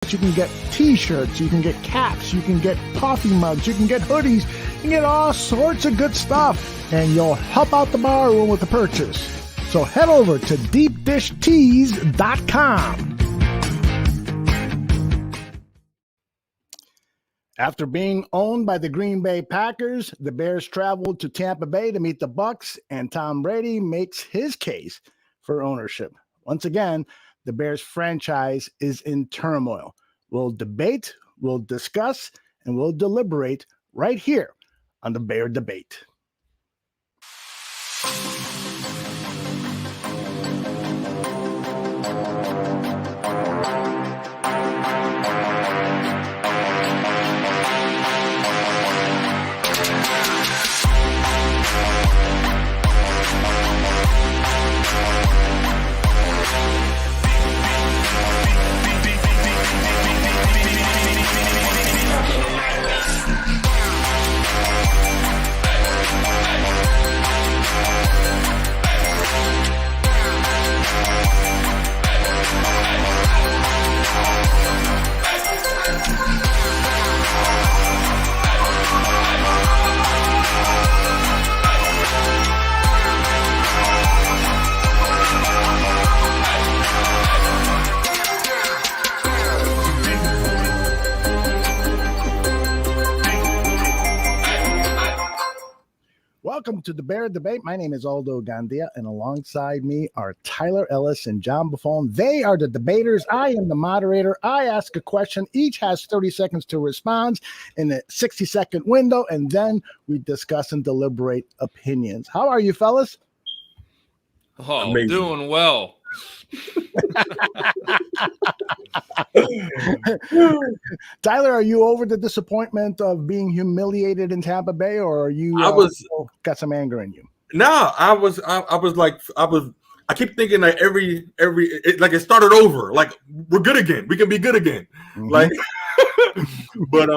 You can get t-shirts, you can get caps, you can get coffee mugs, you can get hoodies, you can get all sorts of good stuff, and you'll help out the bar room with the purchase. So head over to deepdishtees.com. After being owned by the Green Bay Packers, the Bears traveled to Tampa Bay to meet the Bucs, and Tom Brady makes his case for ownership. Once again, the Bears franchise is in turmoil. We'll debate, we'll discuss, and we'll deliberate right here on the Bear Debate. Welcome to the Bear Debate. My name is Aldo Gandia, and alongside me are Tyler Ellis and John Buffon. They are the debaters. I am the moderator. I ask a question. Each has 30 seconds to respond in a 60-second window, and then we discuss and deliberate opinions. How are you, fellas? Oh, amazing. Doing well. Tyler, are you over the disappointment of being humiliated in Tampa Bay, or are you got some anger in you? No, I keep thinking like it started over. Like we're good again. We can be good again. Mm-hmm. Like, but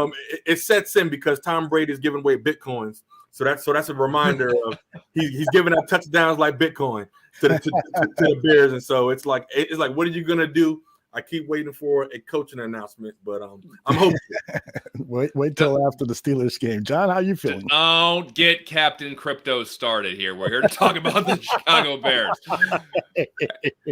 it sets in because Tom Brady is giving away Bitcoins. So that's a reminder of he's giving out touchdowns like Bitcoin to the Bears, and so it's like what are you gonna do? I keep waiting for a coaching announcement, but I'm hoping. wait till after the Steelers game. John, how you feeling? Don't get Captain Crypto started here. We're here to talk about the Chicago Bears.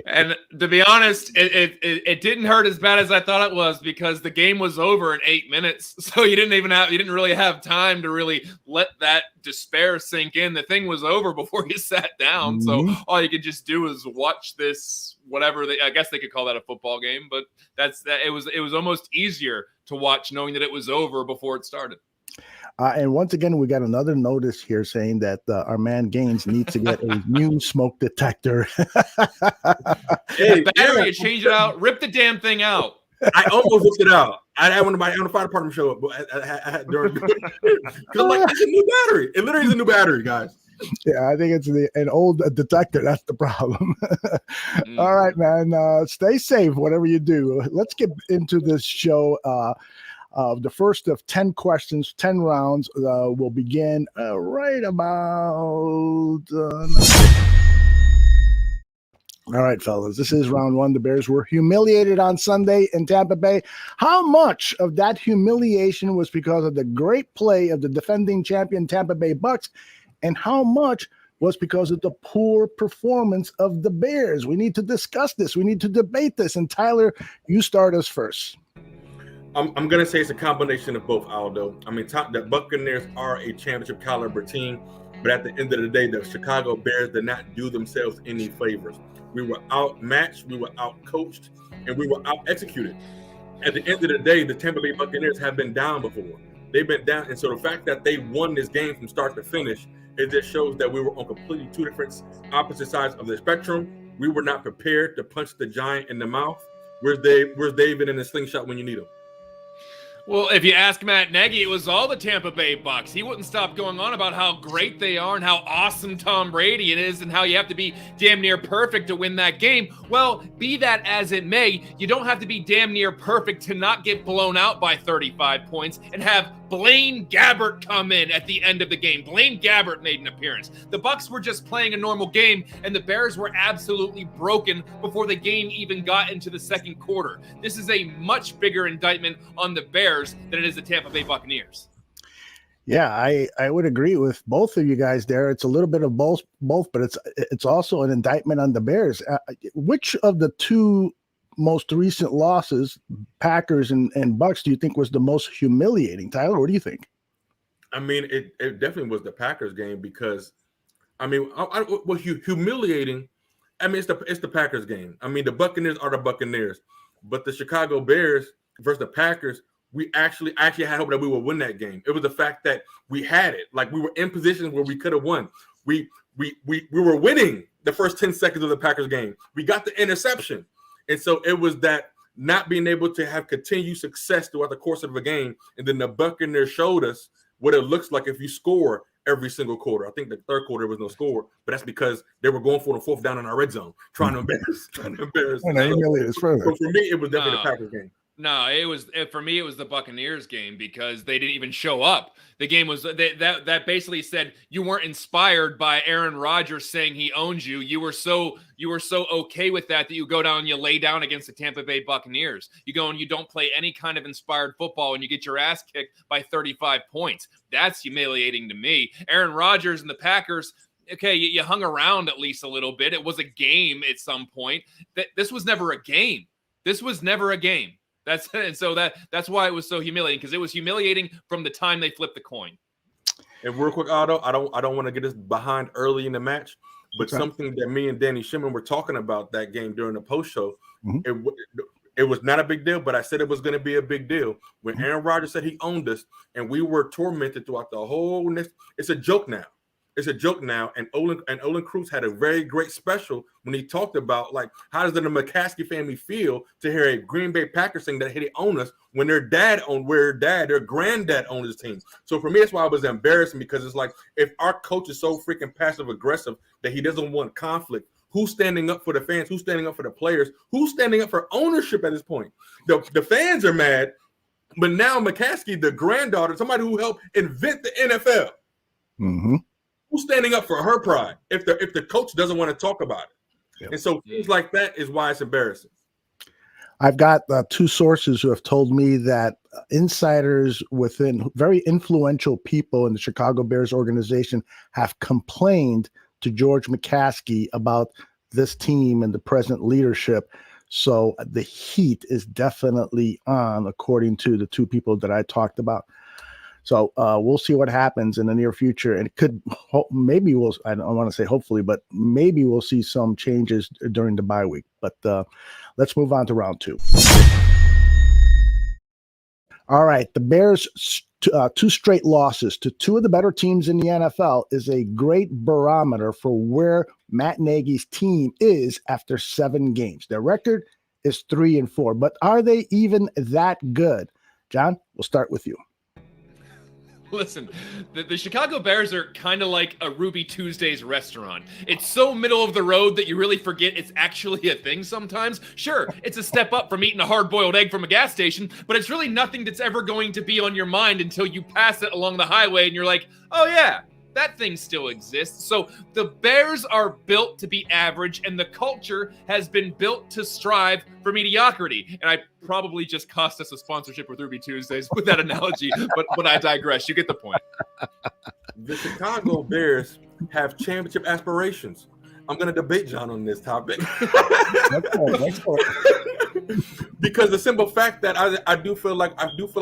And to be honest, it didn't hurt as bad as I thought it was because the game was over in 8 minutes. So you didn't really have time to really let that despair sink in. The thing was over before you sat down. Mm-hmm. So all you could just do is watch this, whatever I guess they could call that a football game, but it was almost easier to watch knowing that it was over before it started. And once again, we got another notice here saying that our man Gaines needs to get a new smoke detector. Hey, battery, you change it out, rip the damn thing out. I almost looked it out. I had one of my fire department show up, but I had during because like it's a new battery. It literally is a new battery, guys. Yeah, I think it's an old detector. That's the problem. All right, man. Stay safe, whatever you do. Let's get into this show. The first of 10 questions, 10 rounds will begin right about all right, fellas, this is round one. The Bears were humiliated on Sunday in Tampa Bay. How much of that humiliation was because of the great play of the defending champion Tampa Bay Bucs, and how much was because of the poor performance of the Bears? We need to discuss this. We need to debate this. And Tyler, you start us first. I'm going to say it's a combination of both, Aldo. I mean, the Buccaneers are a championship caliber team, but at the end of the day, the Chicago Bears did not do themselves any favors. We were outmatched, we were outcoached, and we were out-executed. At the end of the day, the Tampa Bay Buccaneers have been down before. They've been down, and so the fact that they won this game from start to finish, it just shows that we were on completely two different opposite sides of the spectrum. We were not prepared to punch the giant in the mouth. Where's David in the slingshot when you need him? Well, if you ask Matt Nagy, it was all the Tampa Bay Bucs. He wouldn't stop going on about how great they are and how awesome Tom Brady it is and how you have to be damn near perfect to win that game. Well, be that as it may, you don't have to be damn near perfect to not get blown out by 35 points and have Blaine Gabbert come in at the end of the game. Blaine Gabbert made an appearance. The Bucs were just playing a normal game, and the Bears were absolutely broken before the game even got into the second quarter. This is a much bigger indictment on the Bears than it is the Tampa Bay Buccaneers. Yeah, I would agree with both of you guys there. It's a little bit of both, but it's also an indictment on the Bears. Which of the two most recent losses, Packers and Bucs, do you think was the most humiliating? Tyler, what do you think? I mean, it definitely was the Packers game because, I mean, humiliating. I mean, it's the Packers game. I mean, the Buccaneers are the Buccaneers, but the Chicago Bears versus the Packers, we actually had hope that we would win that game. It was the fact that we had it, like we were in positions where we could have won. We were winning the first 10 seconds of the Packers game. We got the interception, and so it was that not being able to have continued success throughout the course of a game, and then the Buccaneers showed us what it looks like if you score every single quarter. I think the third quarter was no score, but that's because they were going for the fourth down in our red zone, trying to embarrass. So for me, it was definitely the Packers game. No, for me, it was the Buccaneers game because they didn't even show up. The game was that basically said you weren't inspired by Aaron Rodgers saying he owns you. You were so okay with that you go down and you lay down against the Tampa Bay Buccaneers. You go and you don't play any kind of inspired football and you get your ass kicked by 35 points. That's humiliating to me. Aaron Rodgers and the Packers, okay, you hung around at least a little bit. It was a game at some point. This was never a game. This was never a game. That's why it was so humiliating, because it was humiliating from the time they flipped the coin. And real quick, Otto, I don't want to get us behind early in the match, but something that me and Danny Shimon were talking about that game during the post show, it was not a big deal, but I said it was going to be a big deal when Aaron Rodgers said he owned us, and we were tormented throughout the whole next. It's a joke now. It's a joke now, and Olin Cruz had a very great special when he talked about, like, how does the McCaskey family feel to hear a Green Bay Packers saying that, hey, they own us when their granddad owned his team. So for me, that's why it was embarrassing, because it's like, if our coach is so freaking passive aggressive that he doesn't want conflict, who's standing up for the fans? Who's standing up for the players? Who's standing up for ownership at this point? The fans are mad, but now McCaskey, the granddaughter, somebody who helped invent the NFL. Mm-hmm. Who's standing up for her pride if the coach doesn't want to talk about it? Yep. And so things like that is why it's embarrassing. I've got two sources who have told me that insiders within very influential people in the Chicago Bears organization have complained to George McCaskey about this team and the present leadership. So the heat is definitely on, according to the two people that I talked about. So we'll see what happens in the near future. And it could, maybe I don't want to say hopefully, but maybe we'll see some changes during the bye week. But let's move on to round two. All right. The Bears' two straight losses to two of the better teams in the NFL is a great barometer for where Matt Nagy's team is after 7 games. Their record is 3-4, but are they even that good? John, we'll start with you. Listen, the Chicago Bears are kind of like a Ruby Tuesdays restaurant. It's so middle of the road that you really forget it's actually a thing sometimes. Sure, it's a step up from eating a hard-boiled egg from a gas station, but it's really nothing that's ever going to be on your mind until you pass it along the highway and you're like, oh yeah, that thing still exists. So the Bears are built to be average, and the culture has been built to strive for mediocrity. And I probably just cost us a sponsorship with Ruby Tuesdays with that analogy, but I digress. You get the point. The Chicago Bears have championship aspirations. I'm going to debate John on this topic. Because the simple fact that I do feel like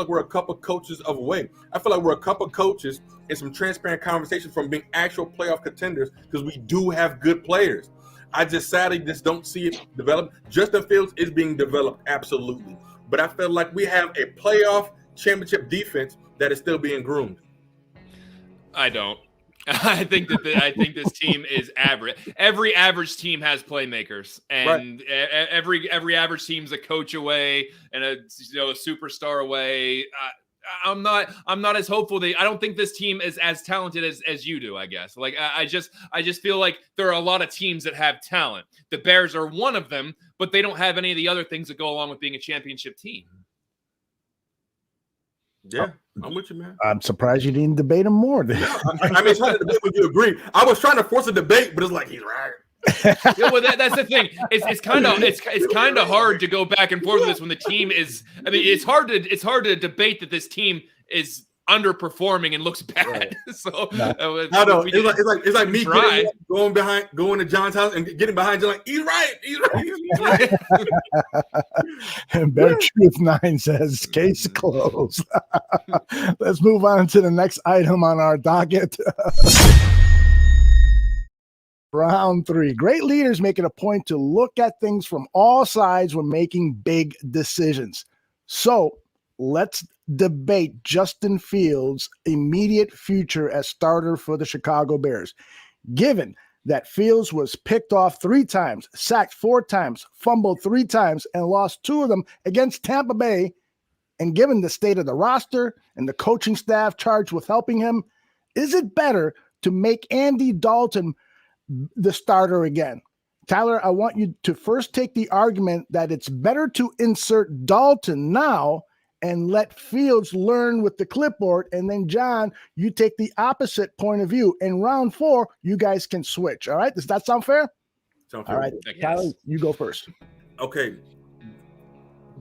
we're a couple coaches away. I feel like we're a couple coaches in some transparent conversation from being actual playoff contenders, because we do have good players. I just sadly don't see it develop. Justin Fields is being developed, absolutely. But I feel like we have a playoff championship defense that is still being groomed. I don't. I think this team is average. Every average team has playmakers, and every average team's a coach away and a superstar away. I'm not as hopeful. I don't think this team is as talented as you do, I guess. Like I just feel like there are a lot of teams that have talent. The Bears are one of them, but they don't have any of the other things that go along with being a championship team. Yeah, I'm with you, man. I'm surprised you didn't debate him more. Yeah, I mean, it's hard to debate when you agree. I was trying to force a debate, but it's like he's right. Yeah, well, that's the thing. It's kind of hard to go back and forth with this when the team is. I mean, it's hard to debate that this team is underperforming and looks bad. Right. So I know it's like me going to John's house and getting behind John. Like he's right. He's right. And Bear Truth 9 says case closed. Let's move on to the next item on our docket. Round 3. Great leaders make it a point to look at things from all sides when making big decisions. So let's debate Justin Fields' immediate future as starter for the Chicago Bears. Given that Fields was picked off 3 times, sacked 4 times, fumbled 3 times, and lost 2 of them against Tampa Bay, and given the state of the roster and the coaching staff charged with helping him, is it better to make Andy Dalton the starter again? Tyler, I want you to first take the argument that it's better to insert Dalton now and let Fields learn with the clipboard. And then, John, you take the opposite point of view. In round 4, you guys can switch. All right? Does that sound fair? Sound fair. All right, Tyler, you go first. Okay.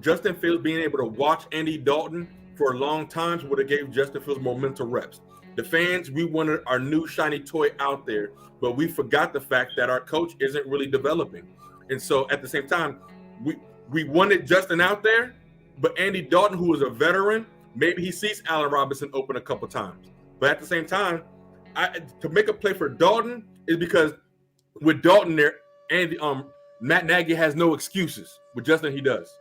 Justin Fields being able to watch Andy Dalton for a long time would have gave Justin Fields more mental reps. The fans, we wanted our new shiny toy out there, but we forgot the fact that our coach isn't really developing. And so at the same time, we wanted Justin out there, but Andy Dalton, who is a veteran, maybe he sees Allen Robinson open a couple times. But at the same time, to make a play for Dalton is because with Dalton there, Matt Nagy has no excuses. With Justin, he does.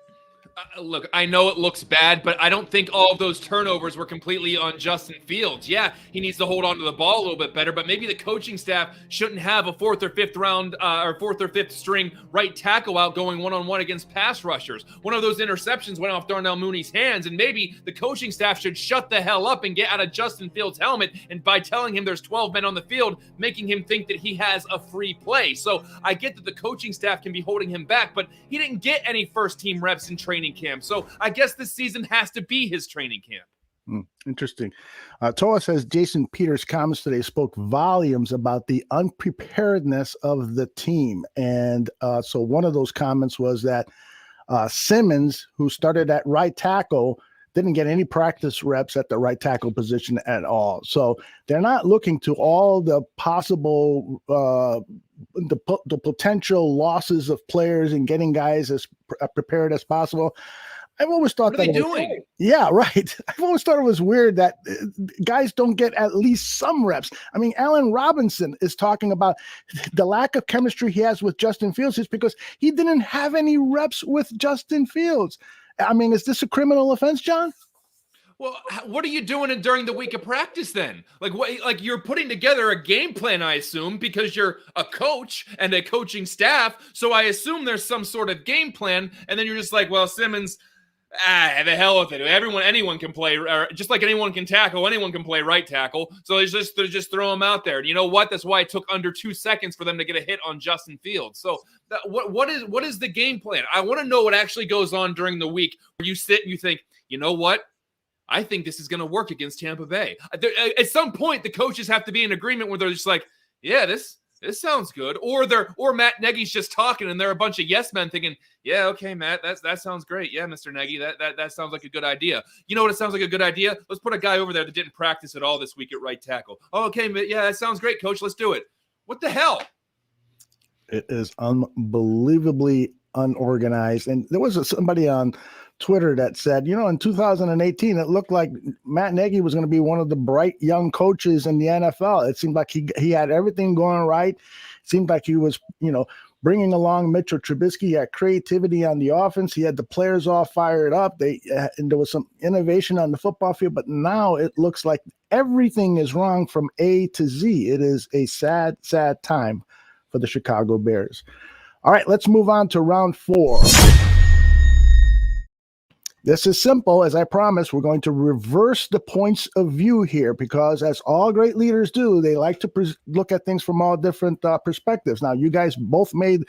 Look, I know it looks bad, but I don't think all of those turnovers were completely on Justin Fields. Yeah, he needs to hold on to the ball a little bit better, but maybe the coaching staff shouldn't have a 4th or 5th round or 4th or 5th string right tackle out going one-on-one against pass rushers. One of those interceptions went off Darnell Mooney's hands, and maybe the coaching staff should shut the hell up and get out of Justin Fields' helmet, and by telling him there's 12 men on the field, making him think that he has a free play. So I get that the coaching staff can be holding him back, but he didn't get any first-team reps in training camp. So I guess this season has to be his training camp. Interesting. Toa says Jason Peters' comments today spoke volumes about the unpreparedness of the team. And so one of those comments was that Simmons, who started at right tackle, didn't get any practice reps at the right tackle position at all. So they're not looking to all the possible the potential losses of players and getting guys as prepared as possible. I've always thought what are they doing? Yeah, right. I've always thought it was weird that guys don't get at least some reps. I mean, Allen Robinson is talking about the lack of chemistry he has with Justin Fields is because he didn't have any reps with Justin Fields. I mean, is this a criminal offense, John? Well, what are you doing during the week of practice then? Like you're putting together a game plan, I assume, because you're a coach and a coaching staff. So I assume there's some sort of game plan. And then you're just like, well, Simmons, the hell with it. Anyone can play, or just like anyone can tackle, anyone can play right tackle. So they just throw him out there. And you know what? That's why it took under 2 seconds for them to get a hit on Justin Fields. So what is the game plan? I want to know what actually goes on during the week where you sit and you think, you know what? I think this is going to work against Tampa Bay. At some point, the coaches have to be in agreement where they're just like, yeah, this sounds good. Or Matt Nagy's just talking and they're a bunch of yes men thinking, yeah, okay, Matt, that sounds great. Yeah, Mr. Nagy, that sounds like a good idea. You know what it sounds like a good idea? Let's put a guy over there that didn't practice at all this week at right tackle. Oh, okay, yeah, that sounds great, coach. Let's do it. What the hell? It is unbelievably unorganized. And there was somebody on Twitter that said, in 2018, it looked like Matt Nagy was going to be one of the bright young coaches in the NFL. It seemed like he had everything going right. It seemed like he was, bringing along Mitchell Trubisky. He had creativity on the offense. He had the players all fired up. And there was some innovation on the football field, but now it looks like everything is wrong from A to Z. It is a sad, sad time for the Chicago Bears. All right, let's move on to round 4. This is simple. As I promised, we're going to reverse the points of view here because as all great leaders do, they like to look at things from all different perspectives. Now, you guys both made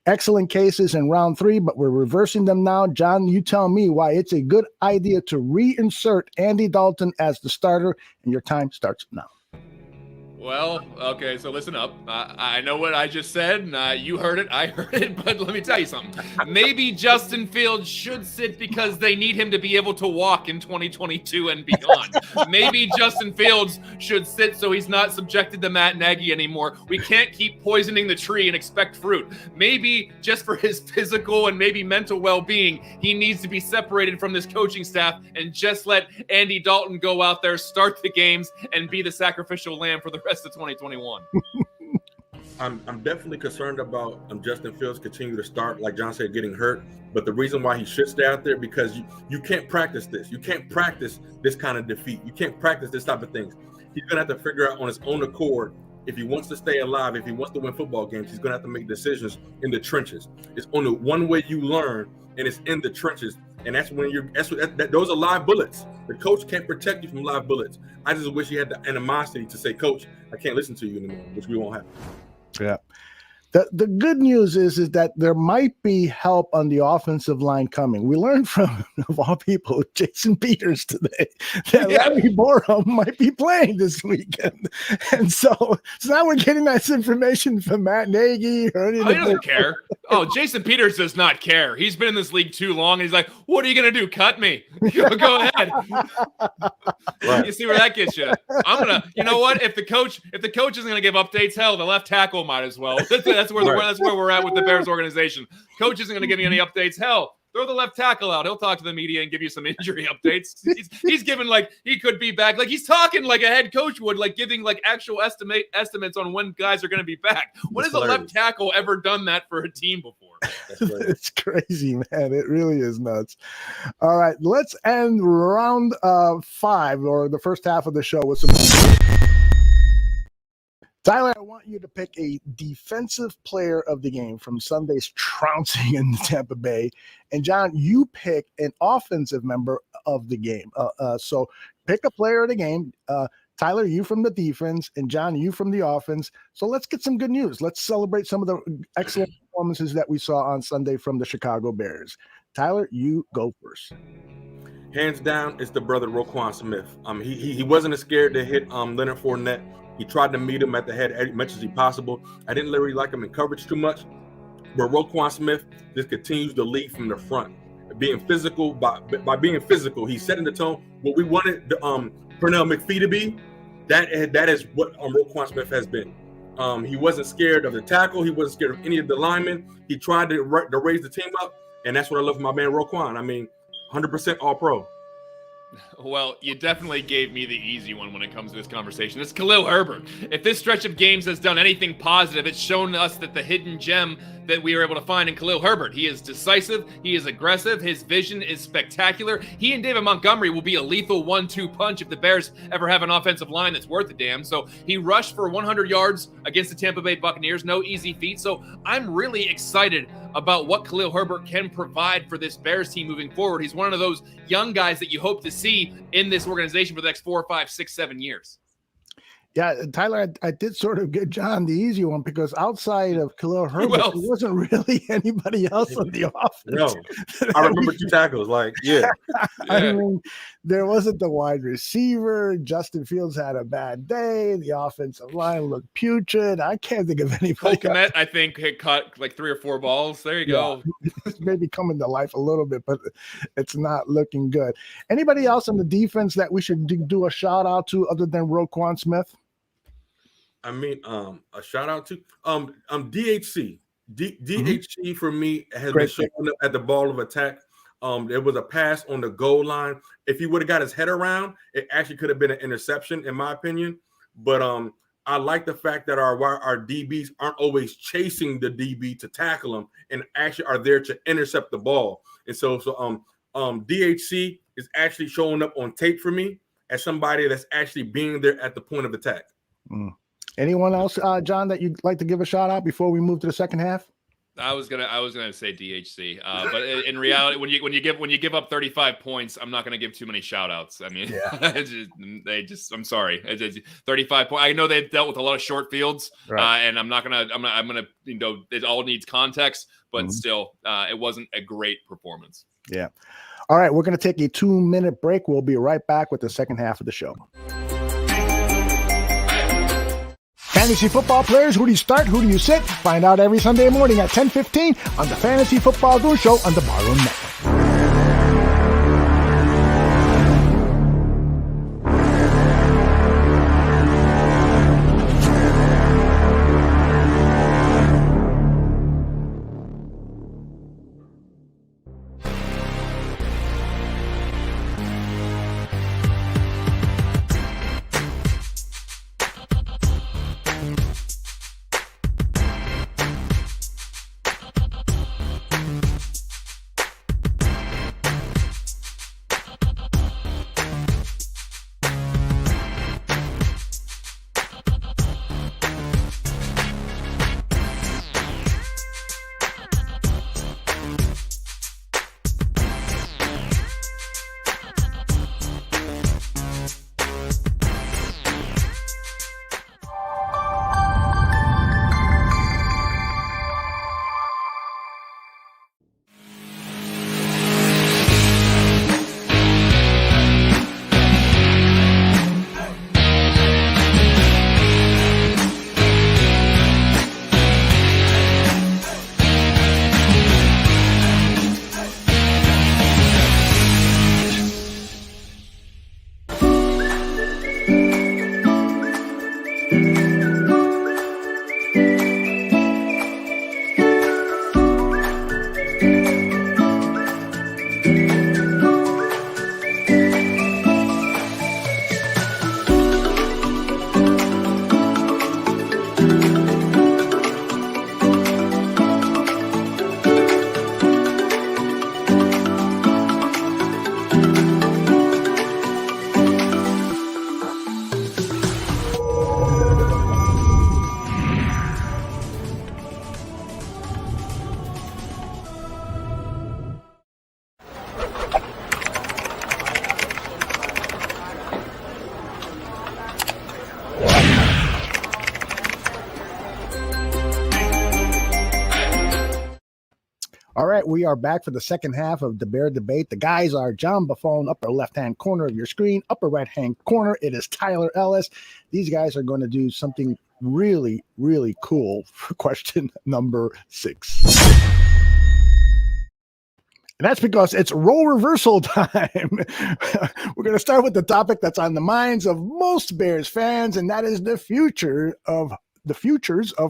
excellent cases in round 3, but we're reversing them now. John, you tell me why it's a good idea to reinsert Andy Dalton as the starter, and your time starts now. Well, okay, so listen up. I know what I just said. You heard it, I heard it, but let me tell you something. Maybe Justin Fields should sit because they need him to be able to walk in 2022 and beyond. Maybe Justin Fields should sit so he's not subjected to Matt Nagy anymore. We can't keep poisoning the tree and expect fruit. Maybe just for his physical and maybe mental well-being, he needs to be separated from this coaching staff and just let Andy Dalton go out there, start the games, and be the sacrificial lamb for the rest of 2021. I'm definitely concerned about Justin Fields continue to start, like John said, getting hurt. But the reason why he should stay out there, because you can't practice this. You can't practice this kind of defeat. You can't practice this type of things. He's going to have to figure out on his own accord if he wants to stay alive, if he wants to win football games. He's going to have to make decisions in the trenches. It's only one way you learn, and it's in the trenches. And that's when those are live bullets. The coach can't protect you from live bullets. I just wish he had the animosity to say, Coach, I can't listen to you anymore, which we won't have. Yeah. The good news is that there might be help on the offensive line coming. We learned from, of all people, Jason Peters today that Larry Borum might be playing this weekend. And so now we're getting that information from Matt Nagy. He doesn't care. Oh, Jason Peters does not care. He's been in this league too long. And he's like, what are you going to do? Cut me. Go ahead. Right. You see where that gets you. You know what? If the coach isn't going to give updates, hell, the left tackle might as well. That's where we're at with the Bears organization. Coach isn't going to give me any updates. Hell, throw the left tackle out. He'll talk to the media and give you some injury updates. He's giving like he could be back. Like he's talking like a head coach would, like giving like actual estimates on when guys are going to be back. When has a left tackle ever done that for a team before? It's crazy, man. It really is nuts. All right, let's end round 5 or the first half of the show with some. Tyler, I want you to pick a defensive player of the game from Sunday's trouncing in Tampa Bay. And John, you pick an offensive member of the game. So pick a player of the game. Tyler, you from the defense, and John, you from the offense. So let's get some good news. Let's celebrate some of the excellent performances that we saw on Sunday from the Chicago Bears. Tyler, you go first. Hands down, it's the brother Roquan Smith. He wasn't scared to hit Leonard Fournette. He tried to meet him at the head as much as he possible. I didn't really like him in coverage too much, but Roquan Smith just continues to lead from the front, being physical. By being physical, he's setting the tone. What we wanted Pernell McPhee to be, that is what Roquan Smith has been. He wasn't scared of the tackle. He wasn't scared of any of the linemen. He tried to raise the team up, and that's what I love from my man Roquan. I mean, 100% All-Pro. Well, you definitely gave me the easy one when it comes to this conversation. It's Khalil Herbert. If this stretch of games has done anything positive, it's shown us that the hidden gem that we were able to find in Khalil Herbert. He is decisive. He is aggressive. His vision is spectacular. He and David Montgomery will be a lethal 1-2 punch if the Bears ever have an offensive line that's worth a damn. So he rushed for 100 yards against the Tampa Bay Buccaneers. No easy feat. So I'm really excited about what Khalil Herbert can provide for this Bears team moving forward. He's one of those young guys that you hope to see in this organization for the next 4, 5, 6, 7 years. Yeah, Tyler, I did sort of get John the easy one because outside of Khalil Herbert, there wasn't really anybody else on the offense. No, I remember 2 tackles. I mean, there wasn't the wide receiver. Justin Fields had a bad day. The offensive line looked putrid. I can't think of anybody. Cole Kmet, I think, had caught like 3 or 4 balls. There you go. It's maybe coming to life a little bit, but it's not looking good. Anybody else on the defense that we should do a shout out to other than Roquan Smith? I mean, a shout out to DHC. DHC for me has been showing up at the ball of attack. There was a pass on the goal line. If he would have got his head around, it actually could have been an interception, in my opinion. But I like the fact that our DBs aren't always chasing the DB to tackle him, and actually are there to intercept the ball. And so DHC is actually showing up on tape for me as somebody that's actually being there at the point of attack. Anyone else, John, that you'd like to give a shout out before we move to the second half? I was gonna say DHC, but in reality, when you give up 35 points, I'm not gonna give too many shout outs. I mean, I'm sorry, 35 points. I know they've dealt with a lot of short fields, Right. and I'm gonna it all needs context, but still, it wasn't a great performance. Yeah. All right, we're gonna take a 2-minute break. We'll be right back with the second half of the show. Fantasy football players, who do you start? Who do you sit? Find out every Sunday morning at 10:15 on the Fantasy Football Guru Show on the Barroom Network. All right, we are back for the second half of the Bear Debate. The guys are John Buffone, upper left-hand corner of your screen, upper right-hand corner. It is Tyler Ellis. These guys are going to do something really, really cool for question number 6. And that's because it's role reversal time. We're going to start with the topic that's on the minds of most Bears fans, and that is the futures of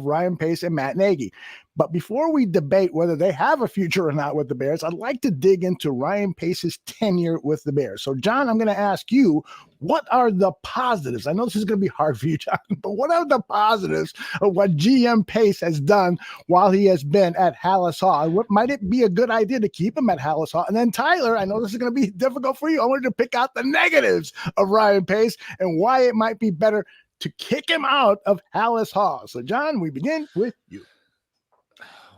Ryan Pace and Matt Nagy. But before we debate whether they have a future or not with the Bears, I'd like to dig into Ryan Pace's tenure with the Bears. So, John, I'm going to ask you, what are the positives? I know this is going to be hard for you, John, but what are the positives of what GM Pace has done while he has been at Hallis Hall? What might it be a good idea to keep him at Hallis Hall? And then, Tyler, I know this is going to be difficult for you. I wanted to pick out the negatives of Ryan Pace and why it might be better to kick him out of Hallis Hall. So, John, we begin with you.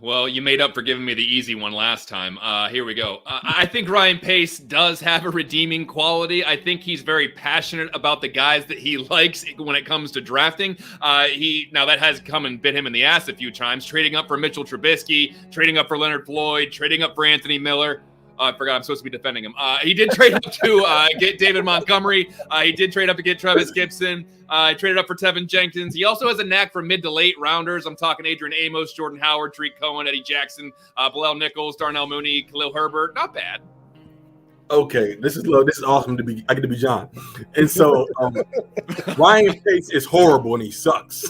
Well, you made up for giving me the easy one last time. Here we go. I think Ryan Pace does have a redeeming quality. I think he's very passionate about the guys that he likes when it comes to drafting. Now that has come and bit him in the ass a few times, trading up for Mitchell Trubisky, trading up for Leonard Floyd, trading up for Anthony Miller. I forgot I'm supposed to be defending him. He did trade up to get David Montgomery. He did trade up to get Travis Gibson. He traded up for Tevin Jenkins. He also has a knack for mid to late rounders. I'm talking Adrian Amos, Jordan Howard, Tariq Cohen, Eddie Jackson, Bilal Nichols, Darnell Mooney, Khalil Herbert. Not bad. Okay, this is awesome to be. I get to be John, and so Ryan Pace is horrible and he sucks.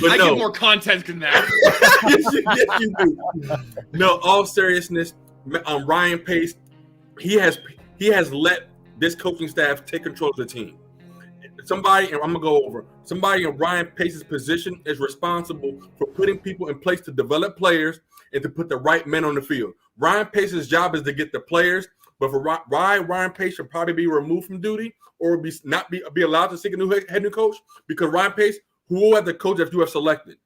But I get more content than that. yes, you do. No, all seriousness, Ryan Pace, he has let this coaching staff take control of the team. Somebody, and I'm gonna go over. Somebody in Ryan Pace's position is responsible for putting people in place to develop players and to put the right men on the field. Ryan Pace's job is to get the players, but for Ryan Pace should probably be removed from duty or not be allowed to seek a new head coach, because Ryan Pace who are the coaches that you have selected?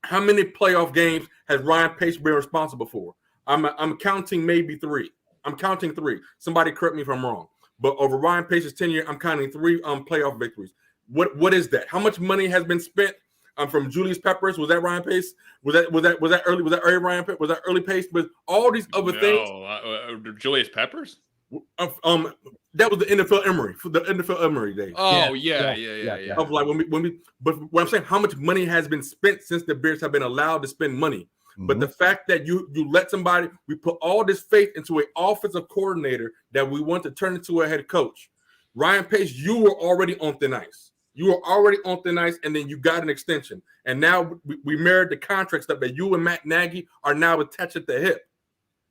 How many playoff games has Ryan Pace been responsible for? I'm counting maybe 3. I'm counting 3. Somebody correct me if I'm wrong. But over Ryan Pace's tenure, I'm counting 3 playoff victories. What is that? How much money has been spent from Julius Peppers? Was that Ryan Pace? Was that early Ryan Pace? Was that early Pace? With all these other things? Julius Peppers? That was the NFL Emery days. Oh yeah. Of like but what I'm saying, how much money has been spent since the Bears have been allowed to spend money? But the fact that you let somebody, we put all this faith into an offensive coordinator that we want to turn into a head coach. Ryan Pace, you were already on thin ice. You were already on thin ice, and then you got an extension. And now we married the contract stuff that you and Matt Nagy are now attached at the hip.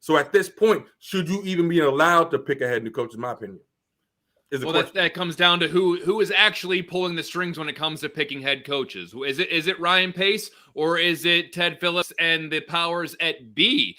So at this point, should you even be allowed to pick a head new coach, in my opinion? Well, that comes down to who is actually pulling the strings when it comes to picking head coaches. Is it Ryan Pace or is it Ted Phillips and the powers at B?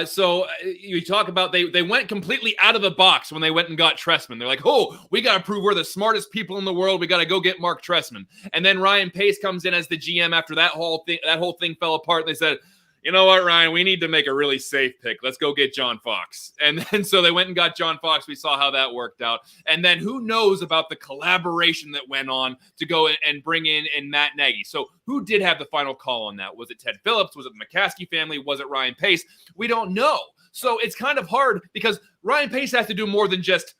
So you talk about they went completely out of the box when they went and got Trestman. They're like, oh, we got to prove we're the smartest people in the world. We got to go get Mark Trestman. And then Ryan Pace comes in as the GM after that whole thing fell apart. And they said, you know what, Ryan, we need to make a really safe pick. Let's go get John Fox. And then so they went and got John Fox. We saw how that worked out. And then who knows about the collaboration that went on to go and bring in Matt Nagy. So who did have the final call on that? Was it Ted Phillips? Was it the McCaskey family? Was it Ryan Pace? We don't know. So it's kind of hard because Ryan Pace has to do more than just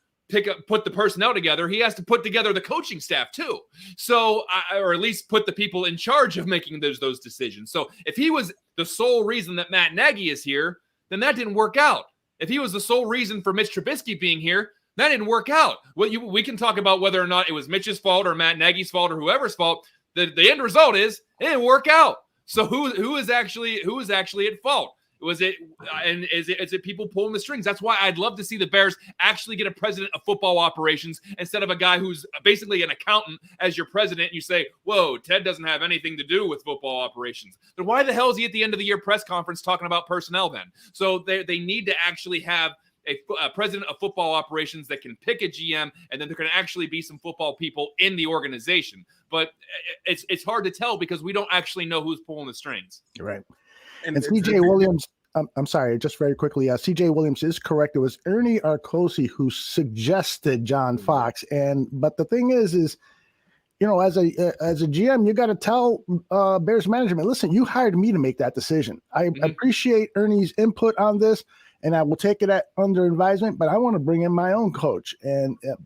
put the personnel together. He has to put together the coaching staff too. So, or at least put the people in charge of making those decisions. So if he was the sole reason that Matt Nagy is here, then that didn't work out. If he was the sole reason for Mitch Trubisky being here, that didn't work out. We can talk about whether or not it was Mitch's fault or Matt Nagy's fault or whoever's fault. The end result is it didn't work out. So who is actually at fault? Is it people pulling the strings? That's why I'd love to see the Bears actually get a president of football operations instead of a guy who's basically an accountant as your president. And you say, whoa, Ted doesn't have anything to do with football operations. Then why the hell is he at the end of the year press conference talking about personnel then? So they need to actually have a president of football operations that can pick a GM, and then there can actually be some football people in the organization. But it's hard to tell because we don't actually know who's pulling the strings. You're right. And CJ Williams, I'm sorry, just very quickly. CJ Williams is correct. It was Ernie Arcosi who suggested John Fox. But the thing is, you know, as a GM, you got to tell Bears management, listen, you hired me to make that decision. I appreciate Ernie's input on this, and I will take it under advisement, but I want to bring in my own coach.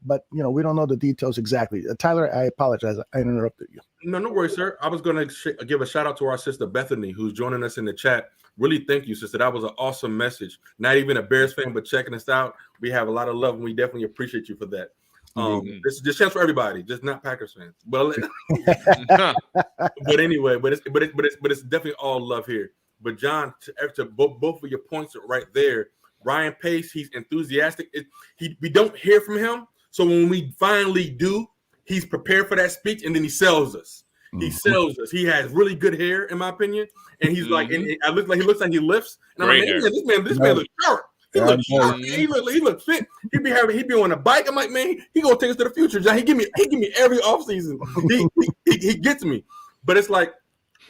But, you know, we don't know the details exactly. Tyler, I apologize. I interrupted you. No worries, sir. I was going to give a shout out to our sister Bethany, who's joining us in the chat. Really, thank you, sister. That was an awesome message. Not even a Bears fan, but checking us out. We have a lot of love, and we definitely appreciate you for that. This is just chance for everybody, just not Packers fans. But anyway, but it's definitely all love here. But John, to both of your points are right there. Ryan Pace, he's enthusiastic. We don't hear from him, so when we finally do, he's prepared for that speech, and then he sells us. He sells us. He has really good hair, in my opinion, and he's like, and he looks like he lifts. And I'm like, man, this man looks sharp. He looks sharp. He looks fit. He be on a bike. I'm like, man, he gonna take us to the future, John. He give me every offseason. He gets me, but it's like,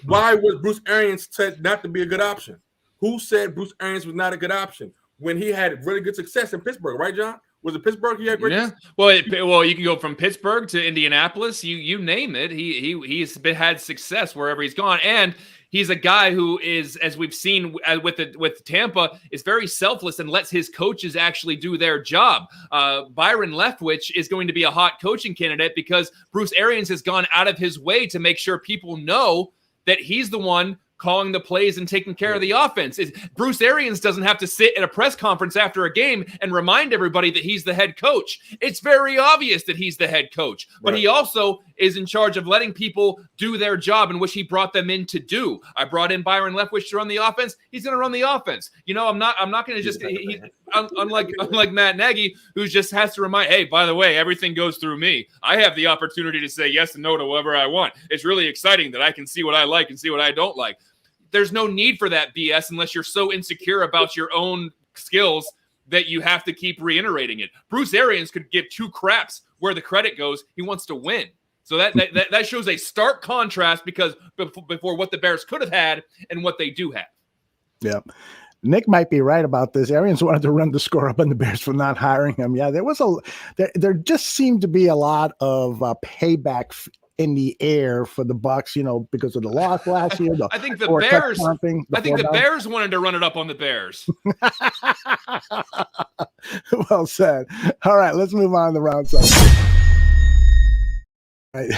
why was Bruce Arians said not to be a good option? Who said Bruce Arians was not a good option when he had really good success in Pittsburgh, right, John? Was it Pittsburgh? He had great success? Well, you can go from Pittsburgh to Indianapolis. You name it. He's had success wherever he's gone, and he's a guy who is, as we've seen with Tampa, is very selfless and lets his coaches actually do their job. Byron Leftwich is going to be a hot coaching candidate because Bruce Arians has gone out of his way to make sure people know that he's the one calling the plays and taking care of the offense. Bruce Arians doesn't have to sit at a press conference after a game and remind everybody that he's the head coach. It's very obvious that he's the head coach, but he also is in charge of letting people do their job in which he brought them in to do. I brought in Byron Leftwich to run the offense. He's going to run the offense. You know, I'm not going to just unlike Matt Nagy, who just has to remind, hey, by the way, everything goes through me. I have the opportunity to say yes and no to whatever I want. It's really exciting that I can see what I like and see what I don't like. There's no need for that BS unless you're so insecure about your own skills that you have to keep reiterating it. Bruce Arians could give two craps where the credit goes. He wants to win. So that shows a stark contrast because before what the Bears could have had and what they do have. Yeah. Nick might be right about this. Arians wanted to run the score up on the Bears for not hiring him. Yeah, there just seemed to be a lot of payback in the air for the Bucs, because of the loss last year. I think the Bears wanted to run it up on the Bears. Well said. All right, let's move on to round 7. Right.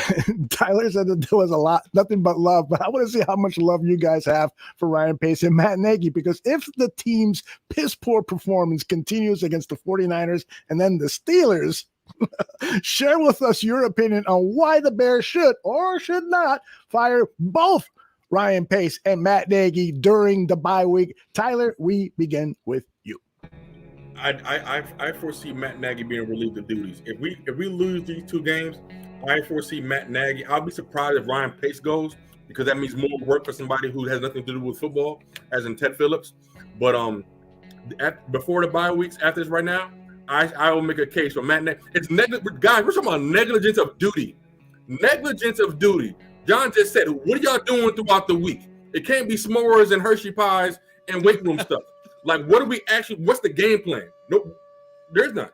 Tyler said that there was nothing but love, but I want to see how much love you guys have for Ryan Pace and Matt Nagy, because if the team's piss poor performance continues against the 49ers and then the Steelers, share with us your opinion on why the Bears should or should not fire both Ryan Pace and Matt Nagy during the bye week. Tyler, we begin with you. I foresee Matt Nagy being relieved of duties. If we lose these 2 games, I foresee Matt Nagy. I'll be surprised if Ryan Pace goes, because that means more work for somebody who has nothing to do with football, as in Ted Phillips. But before the bye weeks, after this right now, I will make a case for Matt Nagy. It's guys, we're talking about negligence of duty. Negligence of duty. John just said, what are y'all doing throughout the week? It can't be s'mores and Hershey pies and weight room stuff. Like, what's the game plan? Nope, there's none.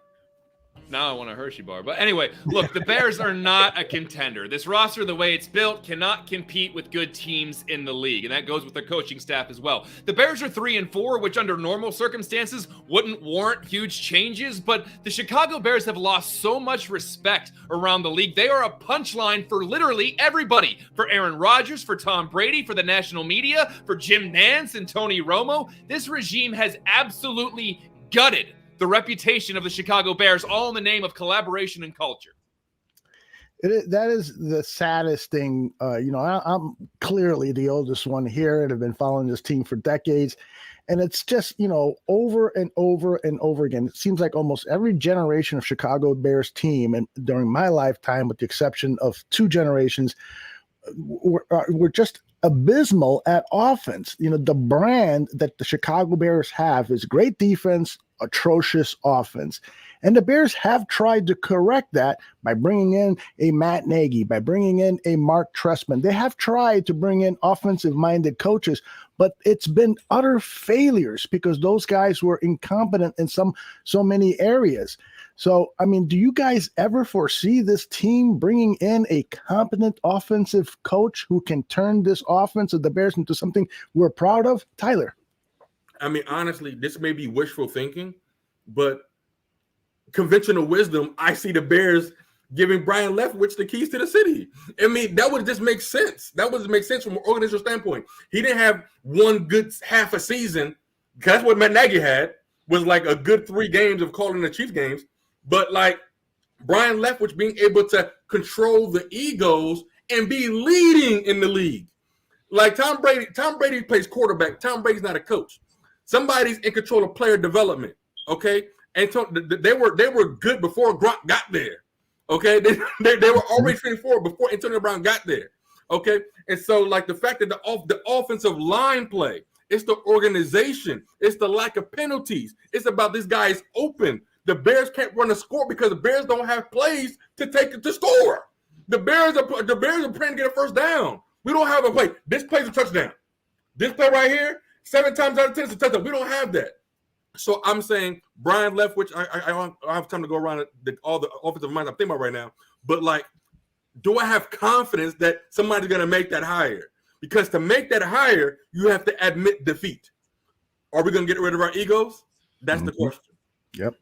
Now I want a Hershey bar. But anyway, look, the Bears are not a contender. This roster, the way it's built, cannot compete with good teams in the league. And that goes with their coaching staff as well. The Bears are 3-4, which under normal circumstances wouldn't warrant huge changes. But the Chicago Bears have lost so much respect around the league. They are a punchline for literally everybody. For Aaron Rodgers, for Tom Brady, for the national media, for Jim Nantz and Tony Romo. This regime has absolutely gutted the reputation of the Chicago Bears, all in the name of collaboration and culture. That is the saddest thing. I'm clearly the oldest one here and have been following this team for decades. And it's just, over and over and over again. It seems like almost every generation of Chicago Bears team, and during my lifetime, with the exception of 2 generations, were just abysmal at offense. The brand that the Chicago Bears have is great defense, atrocious offense. And the Bears have tried to correct that by bringing in a Matt Nagy, by bringing in a Mark Trestman. They have tried to bring in offensive-minded coaches, but it's been utter failures because those guys were incompetent in so many areas. So, do you guys ever foresee this team bringing in a competent offensive coach who can turn this offense of the Bears into something we're proud of? Tyler. Honestly, this may be wishful thinking, but conventional wisdom, I see the Bears giving Brian Leftwich the keys to the city. That would just make sense. That would make sense from an organizational standpoint. He didn't have one good half a season. That's what Matt Nagy had, was like a good 3 games of calling the Chiefs games. But like Brian Leftwich being able to control the egos and be leading in the league. Like Tom Brady plays quarterback. Tom Brady's not a coach. Somebody's in control of player development, okay? And they were good before Gronk got there, okay? They were already 24 before Antonio Brown got there, okay? And so, like, the fact that the offensive line play, it's the organization, it's the lack of penalties. It's about this guy is open. The Bears can't run a score because the Bears don't have plays to take it to score. The Bears are trying to get a first down. We don't have a play. This play's a touchdown. This play right here, 7 times out of 10 is a touchdown. We don't have that. So I'm saying Brian Leftwich, I don't have time to go around all the offensive minds I'm thinking about right now. But, like, do I have confidence that somebody's going to make that hire? Because to make that hire, you have to admit defeat. Are we going to get rid of our egos? That's the question. Yep.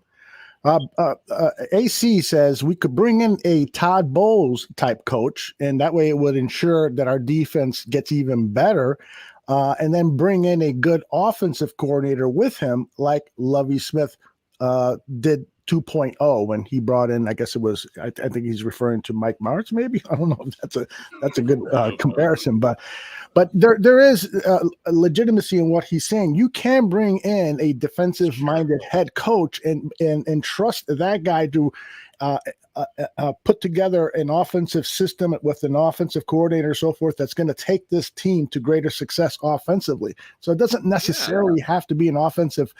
AC says we could bring in a Todd Bowles type coach, and that way it would ensure that our defense gets even better, and then bring in a good offensive coordinator with him, like Lovie Smith did 2.0 when he brought in, I guess it was, I think he's referring to Mike Martz, maybe. I don't know if that's a good comparison, but there is legitimacy in what he's saying. You can bring in a defensive-minded head coach and trust that guy to put together an offensive system with an offensive coordinator, so forth, that's going to take this team to greater success offensively. So it doesn't necessarily have to be an offensive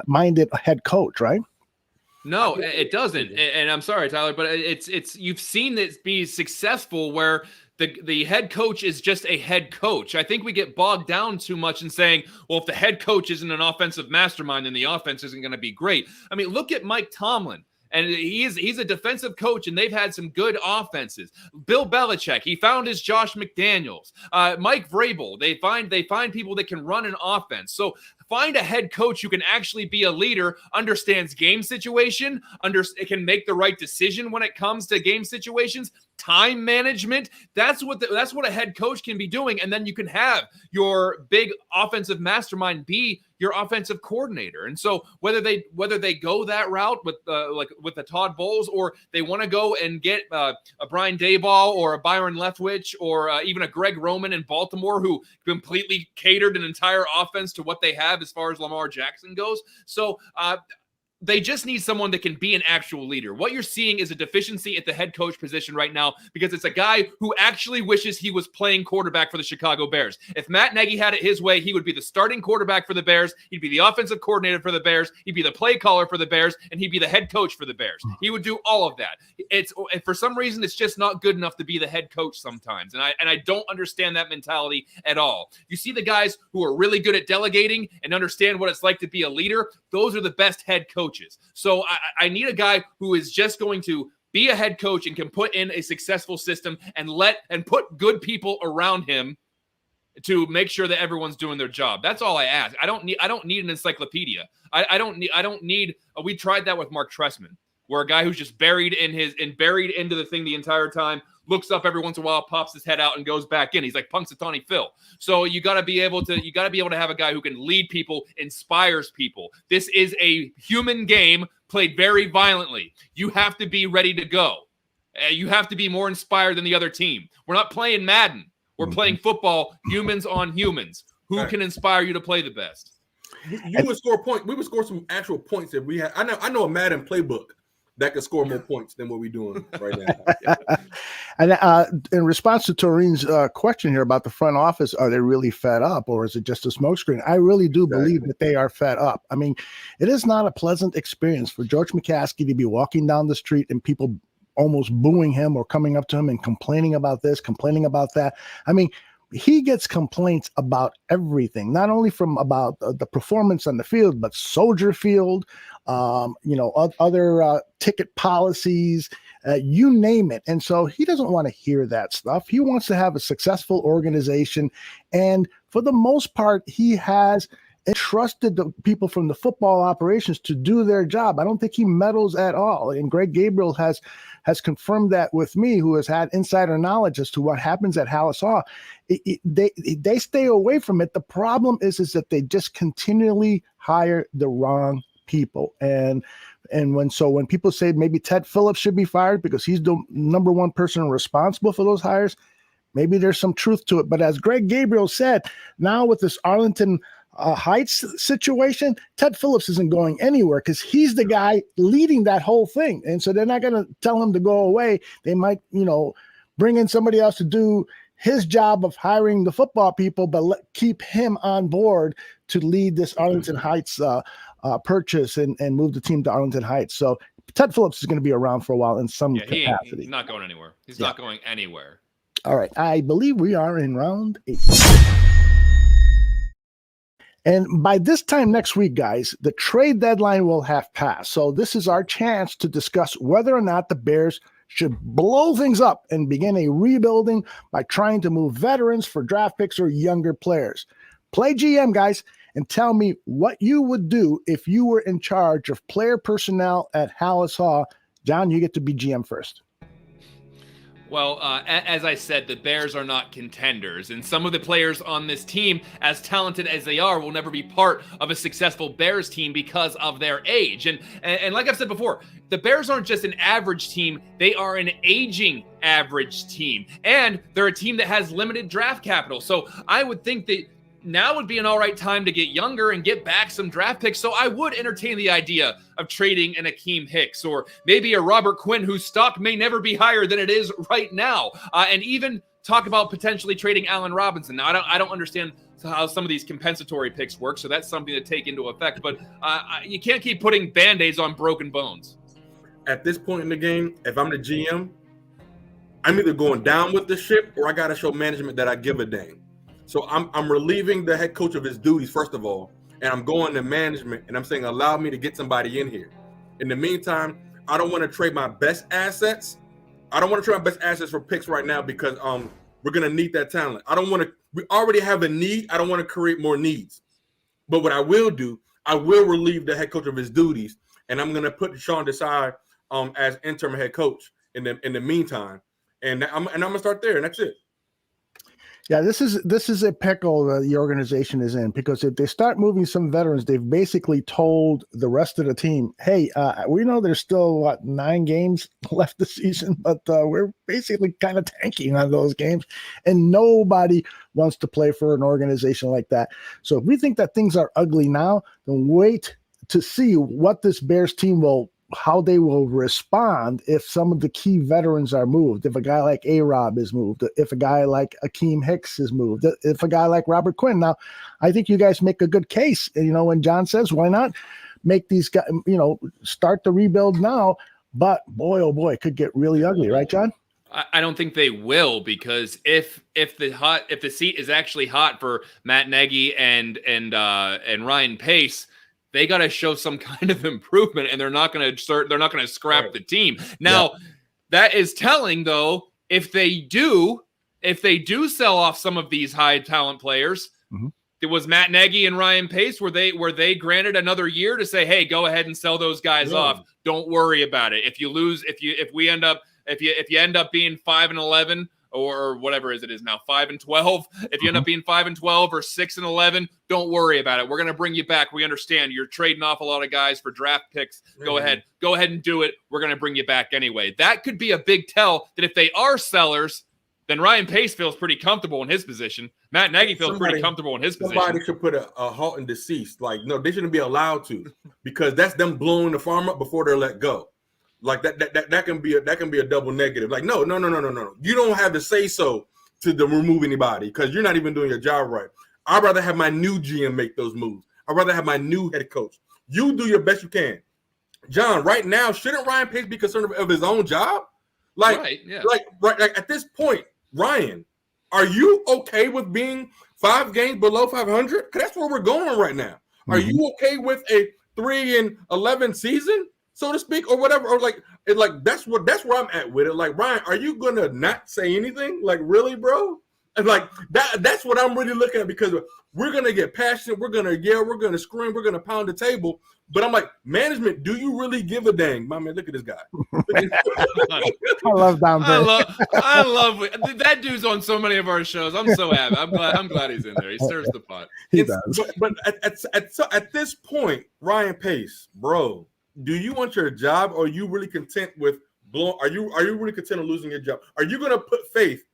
minded head coach, right? No, it doesn't. And I'm sorry, Tyler, but it's you've seen it be successful where the head coach is just a head coach. I think we get bogged down too much in saying, well, if the head coach isn't an offensive mastermind, then the offense isn't going to be great. I mean, look at Mike Tomlin. And he's a defensive coach, and they've had some good offenses. Bill Belichick, he found his Josh McDaniels. Mike Vrabel, they find people that can run an offense. So find a head coach who can actually be a leader, understands game situation, can make the right decision when it comes to game situations, time management. That's what a head coach can be doing, and then you can have your big offensive mastermind be your offensive coordinator. And so whether they go that route with the Todd Bowles, or they want to go and get a Brian Daboll or a Byron Leftwich or even a Greg Roman in Baltimore, who completely catered an entire offense to what they have as far as Lamar Jackson goes. So they just need someone that can be an actual leader. What you're seeing is a deficiency at the head coach position right now, because it's a guy who actually wishes he was playing quarterback for the Chicago Bears. If Matt Nagy had it his way, he would be the starting quarterback for the Bears. He'd be the offensive coordinator for the Bears. He'd be the play caller for the Bears, and he'd be the head coach for the Bears. He would do all of that. For some reason, it's just not good enough to be the head coach sometimes. And I don't understand that mentality at all. You see the guys who are really good at delegating and understand what it's like to be a leader. Those are the best head coaches. So I need a guy who is just going to be a head coach and can put in a successful system and put good people around him to make sure that everyone's doing their job. That's all I ask. I don't need an encyclopedia. I don't need. We tried that with Mark Trestman, where a guy who's just buried into the thing the entire time, looks up every once in a while, pops his head out, and goes back in. He's like Punxsutawney Phil. So you got to be able to have a guy who can lead people, inspires people. This is a human game played very violently. You have to be ready to go. You have to be more inspired than the other team. We're not playing Madden. We're playing football, humans on humans. Who can inspire you to play the best? You would score points. We would score some actual points if we had. I know a Madden playbook that could score more points than what we're doing right now. And in response to Taureen's question here about the front office, are they really fed up, or is it just a smokescreen? I really do believe that they are fed up. I mean, it is not a pleasant experience for George McCaskey to be walking down the street and people almost booing him or coming up to him and complaining about this, complaining about that. I mean, he gets complaints about everything, not only from about the performance on the field, but Soldier Field, other ticket policies, you name it. And so he doesn't want to hear that stuff. He wants to have a successful organization. And for the most part, he has entrusted the people from the football operations to do their job. I don't think he meddles at all. And Greg Gabriel has confirmed that with me, who has had insider knowledge as to what happens at Hallis Hall. They stay away from it. The problem is that they just continually hire the wrong people. And when people say maybe Ted Phillips should be fired because he's the number one person responsible for those hires, maybe there's some truth to it. But as Greg Gabriel said, now with this Arlington Heights situation, Ted Phillips isn't going anywhere because he's the guy leading that whole thing. And so they're not going to tell him to go away. They might, bring in somebody else to do his job of hiring the football people, but keep him on board to lead this Arlington Heights purchase and move the team to Arlington Heights. So Ted Phillips is going to be around for a while in some capacity. He's not going anywhere. He's not going anywhere. All right. I believe we are in round 8. And by this time next week, guys, the trade deadline will have passed. So this is our chance to discuss whether or not the Bears should blow things up and begin a rebuilding by trying to move veterans for draft picks or younger players. Play GM, guys, and tell me what you would do if you were in charge of player personnel at Hallis Hall. John, you get to be GM first. Well, as I said, the Bears are not contenders, and some of the players on this team, as talented as they are, will never be part of a successful Bears team because of their age. And like I've said before, the Bears aren't just an average team, they are an aging average team, and they're a team that has limited draft capital. So I would think that now would be an all right time to get younger and get back some draft picks. So I would entertain the idea of trading an Akeem Hicks or maybe a Robert Quinn, whose stock may never be higher than it is right now. And even talk about potentially trading Allen Robinson. Now, I don't understand how some of these compensatory picks work. So that's something to take into effect. But you can't keep putting Band-Aids on broken bones. At this point in the game, if I'm the GM, I'm either going down with the ship or I got to show management that I give a dang. So I'm relieving the head coach of his duties, first of all, and I'm going to management and I'm saying, allow me to get somebody in here. In the meantime, I don't want to trade my best assets. I don't want to trade my best assets for picks right now because we're going to need that talent. We already have a need. I don't want to create more needs. But what I will do, I will relieve the head coach of his duties, and I'm going to put Sean Desai as interim head coach in the meantime. And I'm going to start there, and that's it. Yeah, this is a pickle that the organization is in, because if they start moving some veterans, they've basically told the rest of the team, hey, we know there's still 9 games left this season, but we're basically kind of tanking on those games, and nobody wants to play for an organization like that. So if we think that things are ugly now, then wait to see what this Bears team how they will respond if some of the key veterans are moved. If a guy like A-Rob is moved, if a guy like Akeem Hicks is moved, if a guy like Robert Quinn. Now, I think you guys make a good case. When John says, why not make these guys, start the rebuild now? But boy, oh boy, it could get really ugly, right, John? I don't think they will, because if the seat is actually hot for Matt Nagy and Ryan Pace, they got to show some kind of improvement, and they're not going to scrap the team. Now, that is telling, though, if they do sell off some of these high talent players, it was Matt Nagy and Ryan Pace, were they granted another year to say, hey, go ahead and sell those guys off. Don't worry about it. If you end up being 5-11, or whatever it is now, 5-12. If you end up being 5-12 or 6-11, don't worry about it. We're going to bring you back. We understand you're trading off a lot of guys for draft picks. Go ahead and do it. We're going to bring you back anyway. That could be a big tell that if they are sellers, then Ryan Pace feels pretty comfortable in his position. Matt Nagy feels pretty comfortable in his position. Somebody should put a halt and deceased. No, they shouldn't be allowed to, because that's them blowing the farm up before they're let go. That can be a double negative. No. You don't have to say so to remove anybody, because you're not even doing your job right. I'd rather have my new GM make those moves. I'd rather have my new head coach. You do your best you can. John, right now, shouldn't Ryan Pace be concerned of his own job? At this point, Ryan, are you okay with being 5 games below 500? Because that's where we're going right now. Are you okay with a 3-11 season, so to speak, or whatever? Or that's where I'm at with it. Ryan, are you gonna not say anything? Really, bro? And that's what I'm really looking at, because we're gonna get passionate, we're gonna yell, we're gonna scream, we're gonna pound the table. But I'm management, do you really give a dang? My man, look at this guy. I love Dom. I love that dude's on so many of our shows. I'm so happy. I'm glad he's in there. He stirs the pot. He does. But at this point, Ryan Pace, bro, do you want your job, or are you really content with blowing? Are you really content with losing your job? Are you gonna put faith?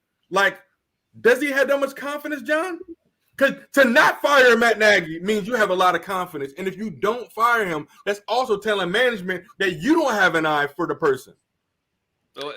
Does he have that much confidence, John? Because to not fire Matt Nagy means you have a lot of confidence. And if you don't fire him, that's also telling management that you don't have an eye for the person.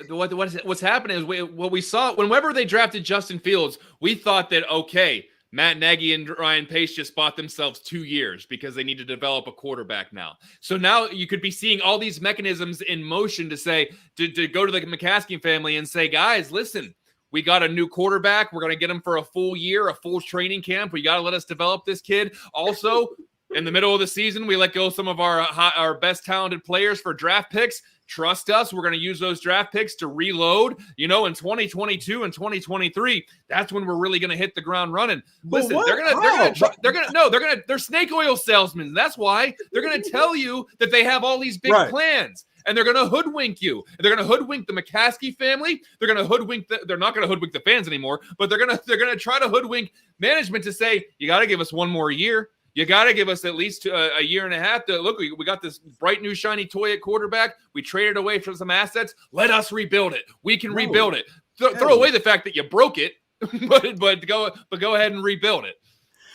What's happening is what we saw whenever they drafted Justin Fields, we thought that, okay, Matt Nagy and Ryan Pace just bought themselves 2 years because they need to develop a quarterback now. So now you could be seeing all these mechanisms in motion to go to the McCaskey family and say, guys, listen, we got a new quarterback. We're going to get him for a full year, a full training camp. We got to let us develop this kid. Also, in the middle of the season, we let go some of our best talented players for draft picks. Trust us, we're going to use those draft picks to reload. In 2022 and 2023, that's when we're really going to hit the ground running. Listen, they're snake oil salesmen. That's why they're going to tell you that they have all these big plans. And they're going to hoodwink you. They're going to hoodwink the McCaskey family. They're going to hoodwink. They're not going to hoodwink the fans anymore, but they're going to try to hoodwink management to say, you got to give us one more year. You got to give us at least a year and a half to look. We got this bright new shiny toy at quarterback. We traded away for some assets. Let us rebuild it. We can rebuild it. Throw away the fact that you broke it, but go ahead and rebuild it.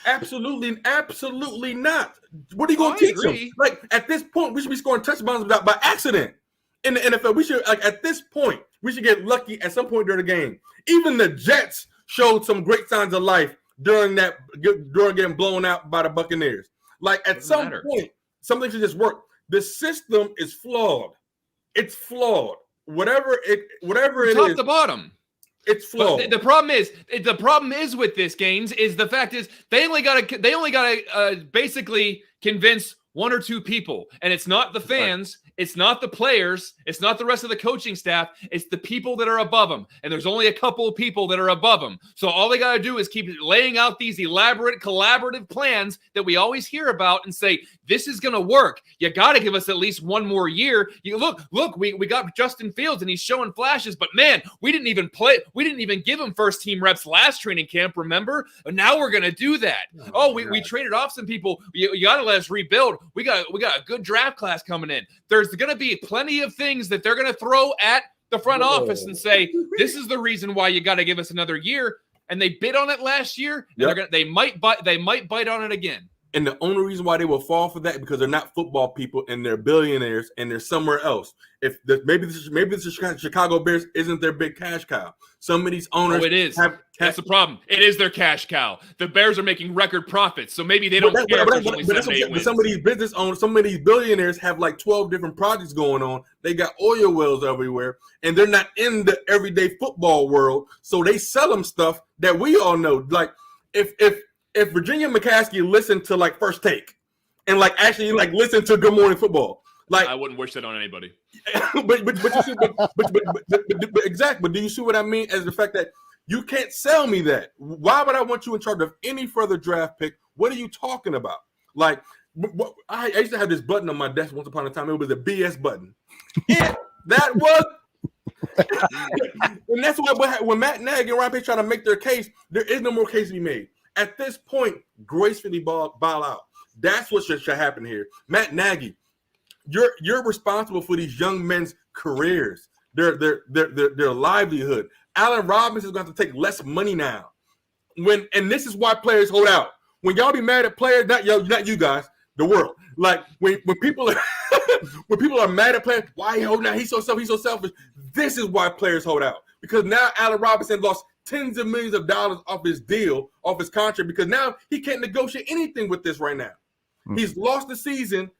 Absolutely not. What are you going to teach them? At this point, we should be scoring touchdowns by accident. In the NFL, we should at this point, we should get lucky at some point during the game. Even the Jets showed some great signs of life during getting blown out by the Buccaneers. Like at some point, something should just work. The system is flawed. It's flawed. Whatever it top is, to bottom. It's flawed. But the problem is with this, Gaines, is the fact is they only got to basically convince one or two people, and it's not the fans, it's not the players, it's not the rest of the coaching staff, it's the people that are above them, and there's only a couple of people that are above them. So all they got to do is keep laying out these elaborate collaborative plans that we always hear about and say, this is going to work. You got to give us at least one more year. You look, we got Justin Fields and he's showing flashes, but man, we didn't even give him first team reps last training camp, remember? And now we're going to do that. We traded off some people. You got to let us rebuild. We got a good draft class coming in. There's going to be plenty of things that they're going to throw at the front office and say, this is the reason why you got to give us another year. And they bid on it last year. And they might bite on it again. And the only reason why they will fall for that is because they're not football people and they're billionaires and they're somewhere else. Maybe the Chicago Bears isn't their big cash cow. Some of these owners, it is. That's the problem. It is their cash cow. The Bears are making record profits, so maybe they don't care. But some of these business owners, some of these billionaires have like 12 different projects going on. They got oil wells everywhere, and they're not in the everyday football world, so they sell them stuff that we all know. Like if Virginia McCaskey listened to like First Take and like actually like listen to Good Morning Football, like I wouldn't wish that on anybody. but you see, but exactly. But do you see what I mean? As the fact that you can't sell me that. Why would I want you in charge of any further draft pick? What are you talking about? Like I used to have this button on my desk once upon a time. It was a BS button. Yeah, that was. And that's why when Matt Nagy and Ryan Pace try to make their case, there is no more case to be made. At this point, gracefully bow out. That's what should happen here. Matt Nagy, you're responsible for these young men's careers, their livelihood. Allen Robinson is going to have to take less money now. And this is why players hold out. When y'all be mad at players, not you guys, the world. Like when people are when people are mad at players, why he holding out? He's so selfish. This is why players hold out. Because now Allen Robinson lost tens of millions of dollars off his deal, off his contract, because now he can't negotiate anything with this right now. He's lost the season,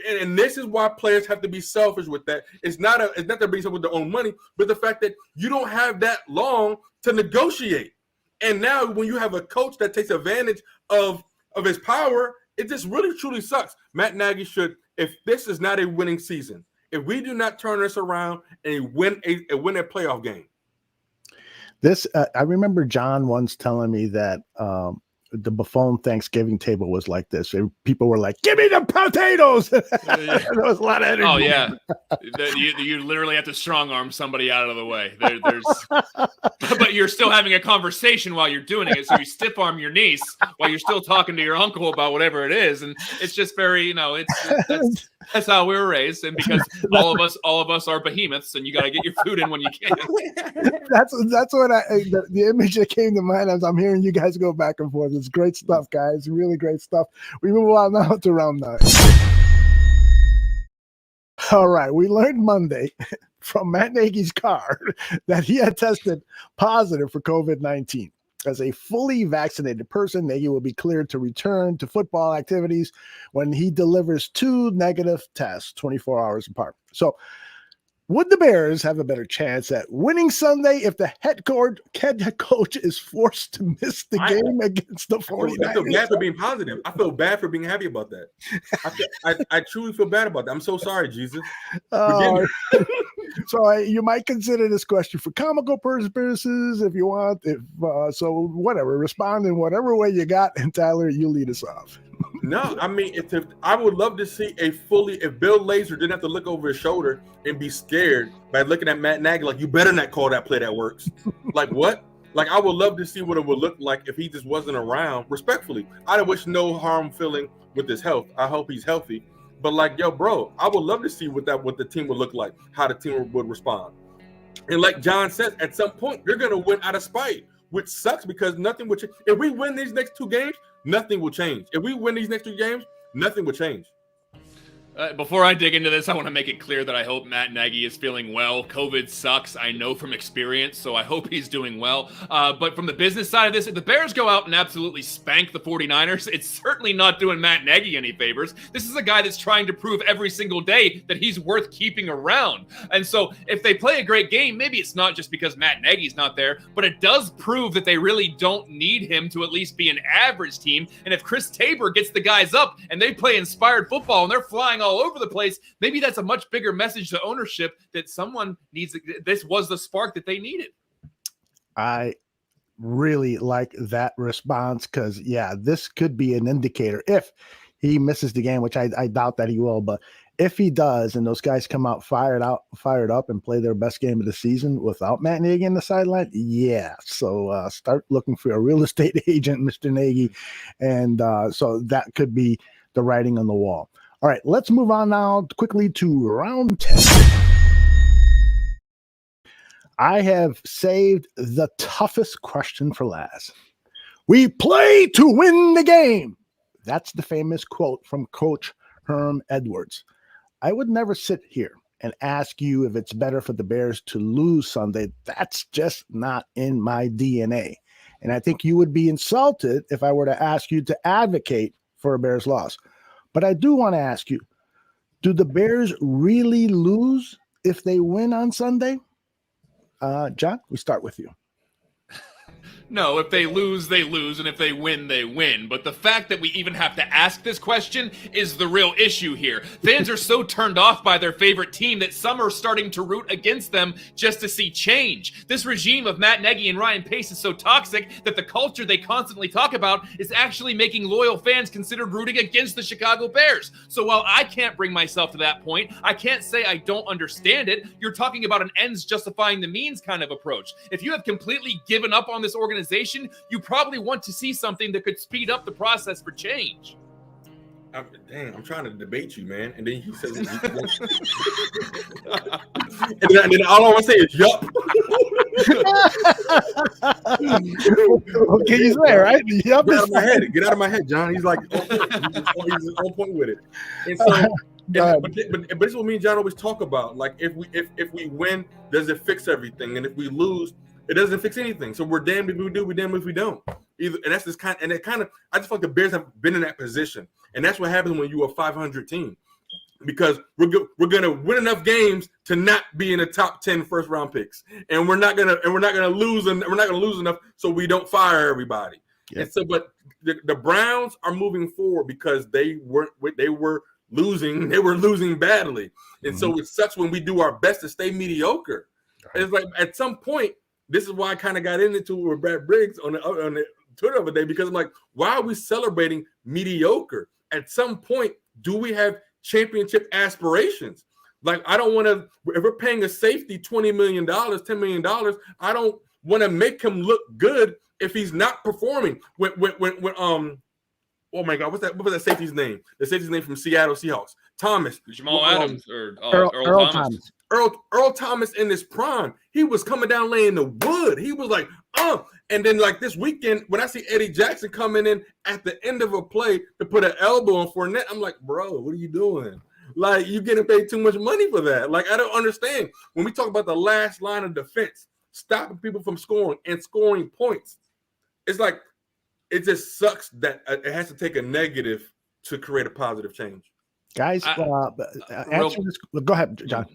and this is why players have to be selfish with that. It's not they're being selfish with their own money, but the fact that you don't have that long to negotiate. And now when you have a coach that takes advantage of his power, it just really truly sucks. Matt Nagy should, if this is not a winning season, if we do not turn this around and win a playoff game. I remember John once telling me that the Buffon Thanksgiving table was like this. People were like, "Give me the potatoes!" There was a lot of energy. Oh yeah, you literally have to strong arm somebody out of the way. But you're still having a conversation while you're doing it. So you stiff arm your niece while you're still talking to your uncle about whatever it is, and it's just very, that's how we were raised. And because all of us are behemoths, and you got to get your food in when you can. That's what the image that came to mind as I'm hearing you guys go back and forth. It's great stuff, guys. Really great stuff. We move on now to round 9. All right. We learned Monday from Matt Nagy's car that he had tested positive for COVID-19. As a fully vaccinated person, Nagy will be cleared to return to football activities when he delivers 2 negative tests 24 hours apart. So, would the Bears have a better chance at winning Sunday if the head coach is forced to miss the game against the 49ers? I feel bad for being positive. I feel bad for being happy about that. I truly feel bad about that. I'm so sorry, Jesus. So you might consider this question for comical purposes if you want. So whatever, respond in whatever way you got. And Tyler, you lead us off. No, I mean, if I would love to see if Bill Lazor didn't have to look over his shoulder and be scared by looking at Matt Nagy like, you better not call that play that works. Like what? Like I would love to see what it would look like if he just wasn't around. Respectfully, I wish no harm feeling with his health. I hope he's healthy. But like, yo, bro, I would love to see what the team would look like, how the team would respond. And like John says, at some point, they're going to win out of spite, which sucks because nothing will change. If we win these next 2 games, nothing will change. If we win these next 2 games, nothing will change. Before I dig into this, I want to make it clear that I hope Matt Nagy is feeling well. COVID sucks, I know from experience, so I hope he's doing well. But from the business side of this, if the Bears go out and absolutely spank the 49ers, it's certainly not doing Matt Nagy any favors. This is a guy that's trying to prove every single day that he's worth keeping around. And so if they play a great game, maybe it's not just because Matt Nagy's not there, but it does prove that they really don't need him to at least be an average team. And if Chris Tabor gets the guys up and they play inspired football and they're flying all over the place, maybe that's a much bigger message to ownership that someone needs. This was the spark that they needed. I really like that response because, yeah, this could be an indicator if he misses the game, which I doubt that he will. But if he does, and those guys come out fired up, and play their best game of the season without Matt Nagy in the sideline, yeah. So start looking for a real estate agent, Mr. Nagy, and so that could be the writing on the wall. All right, let's move on now quickly to round 10. I have saved the toughest question for last. We play to win the game. That's the famous quote from Coach Herm Edwards. I would never sit here and ask you if it's better for the Bears to lose Sunday. That's just not in my DNA. And I think you would be insulted if I were to ask you to advocate for a Bears loss. But I do want to ask you, do the Bears really lose if they win on Sunday? John, we start with you. No, if they lose, they lose, and if they win, they win. But the fact that we even have to ask this question is the real issue here. Fans are so turned off by their favorite team that some are starting to root against them just to see change. This regime of Matt Nagy and Ryan Pace is so toxic that the culture they constantly talk about is actually making loyal fans consider rooting against the Chicago Bears. So while I can't bring myself to that point, I can't say I don't understand it. You're talking about an ends justifying the means kind of approach. If you have completely given up on this organization, you probably want to see something that could speed up the process for change. I'm trying to debate you, man. And then you said, and then all I want to say is, yup. What can you say, right? Yup. Get out of my head. Get out of my head, John. He's like, he's on point with it. And so, but this is what me and John always talk about. Like, if we win, does it fix everything? And if we lose, it doesn't fix anything. So we're damned if we do, we're damned if we don't. And that's this kind. And it kind of, I just feel like the Bears have been in that position, and that's what happens when you're a 500 team, because we're gonna win enough games to not be in the top 10 first round picks, and we're not gonna lose enough so we don't fire everybody. Yep. And so, but the Browns are moving forward because they were losing badly, and so it sucks when we do our best to stay mediocre. Right. It's like at some point. This is why I kind of got into it with Brad Briggs on the Twitter the other day, because I'm like, why are we celebrating mediocre? At some point, do we have championship aspirations? Like, I don't want to, if we're paying a safety $20 million, $10 million, I don't want to make him look good if he's not performing. When oh my God, what was that safety's name? The safety's name from Seattle Seahawks. Thomas. Jamal Adams or Earl Thomas. Earl Thomas in his prime, he was coming down laying the wood. He was like, and then like this weekend, when I see Eddie Jackson coming in at the end of a play to put an elbow on Fournette, I'm like, bro, what are you doing? Like, you getting paid too much money for that. Like, I don't understand. When we talk about the last line of defense, stopping people from scoring and scoring points, it's like, it just sucks that it has to take a negative to create a positive change. Guys, answer this. Go ahead, John.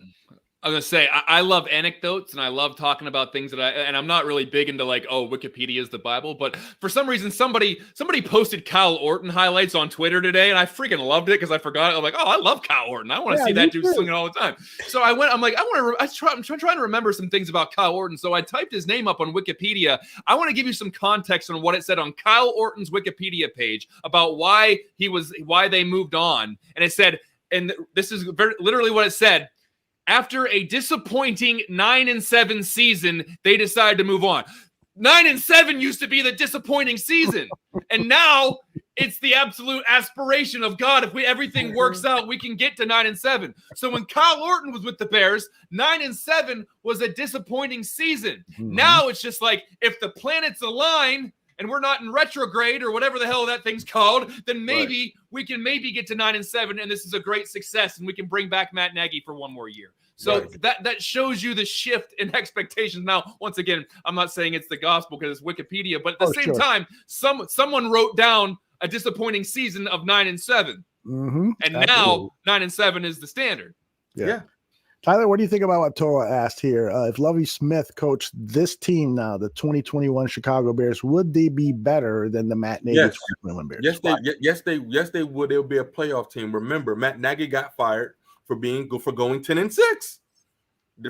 I was gonna say I love anecdotes and I love talking about things that and I'm not really big into like, oh, Wikipedia is the Bible, but for some reason somebody posted Kyle Orton highlights on Twitter today, and I freaking loved it because I forgot it. I'm like, oh, I love Kyle Orton. I want to see that dude swinging all the time. So I went. I'm like, I'm trying to remember some things about Kyle Orton. So I typed his name up on Wikipedia. I want to give you some context on what it said on Kyle Orton's Wikipedia page about why they moved on, and it said, and this is literally what it said. After a disappointing 9-7 season, they decided to move on. 9-7 used to be the disappointing season, and now it's the absolute aspiration of God. If everything works out, we can get to 9-7. So when Kyle Orton was with the Bears, 9-7 was a disappointing season. Mm-hmm. Now it's just like, if the planets align, and we're not in retrograde or whatever the hell that thing's called, then maybe we can get to 9-7, and this is a great success, and we can bring back Matt Nagy for one more year. So that shows you the shift in expectations. Now, once again, I'm not saying it's the gospel because it's Wikipedia, but at the same time, someone wrote down a disappointing season of 9-7, and now 9-7 is the standard. Yeah. Tyler, what do you think about what Tora asked here? If Lovie Smith coached this team now, the 2021 Chicago Bears, would they be better than the Matt Nagy 2021 Bears? Yes, they would. They'll be a playoff team. Remember, Matt Nagy got fired for going 10-6.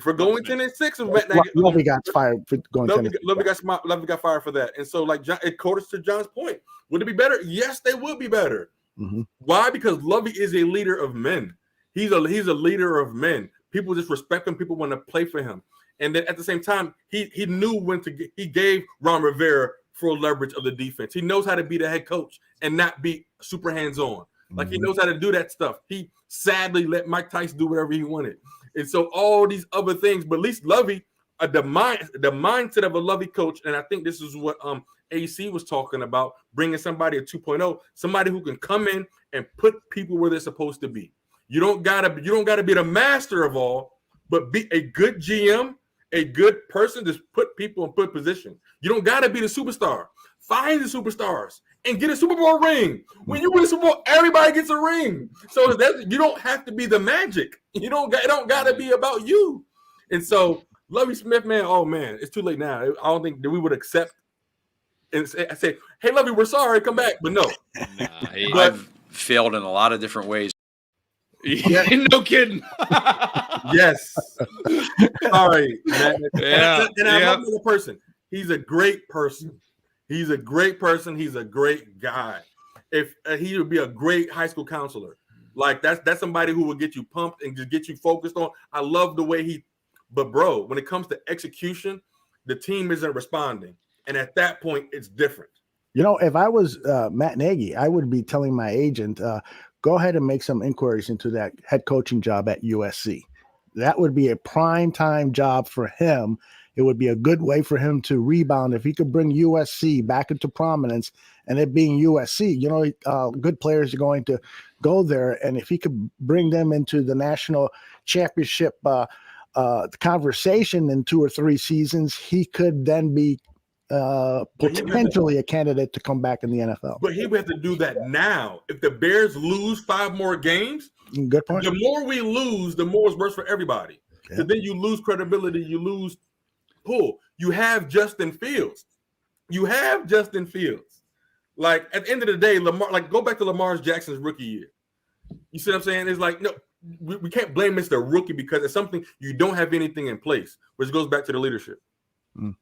For going 10-6, Matt Nagy. Lovie got fired for going 10-6. Lovie got fired for that. And so, like, according to John's point, would it be better? Yes, they would be better. Why? Because Lovie is a leader of men. He's a leader of men. People just respect him. People want to play for him. And then at the same time, he knew when to he gave Ron Rivera full leverage of the defense. He knows how to be the head coach and not be super hands-on. Like, he knows how to do that stuff. He sadly let Mike Tyson do whatever he wanted. And so all these other things, but at least Lovie, the mindset of a Lovie coach, and I think this is what AC was talking about, bringing somebody at 2.0, somebody who can come in and put people where they're supposed to be. You don't gotta be the master of all, but be a good GM, a good person to put people in good position. You don't gotta be the superstar. Find the superstars and get a Super Bowl ring. When you win a Super Bowl, everybody gets a ring. So that you don't have to be the magic. It don't gotta be about you. And so Lovie Smith, man, oh man, it's too late now. I don't think that we would accept and say, hey, Lovie, we're sorry, come back. But no. I've failed in a lot of different ways. Yeah, no kidding. Yes. All right. Yeah. And I love the person. He's a great person. He's a great person. He's a great guy. If he would be a great high school counselor, like that's somebody who will get you pumped and just get you focused on. I love the way but bro, when it comes to execution, the team isn't responding, and at that point, it's different. You know, if I was Matt Nagy, I would be telling my agent, go ahead and make some inquiries into that head coaching job at USC. That would be a prime time job for him. It would be a good way for him to rebound if he could bring USC back into prominence, and it being USC, you know, good players are going to go there. And if he could bring them into the national championship conversation in 2 or 3 seasons, he could then be potentially a candidate to come back in the NFL. But he would have to do that now. If the Bears lose 5 more games, good point. The more we lose, the more it's worse for everybody. Yeah. So then you lose credibility, you lose pull. You have Justin Fields. Like, at the end of the day, Lamar, like, go back to Lamar Jackson's rookie year. You see what I'm saying? It's like, no, we can't blame Mr. Rookie because it's something you don't have anything in place, which goes back to the leadership.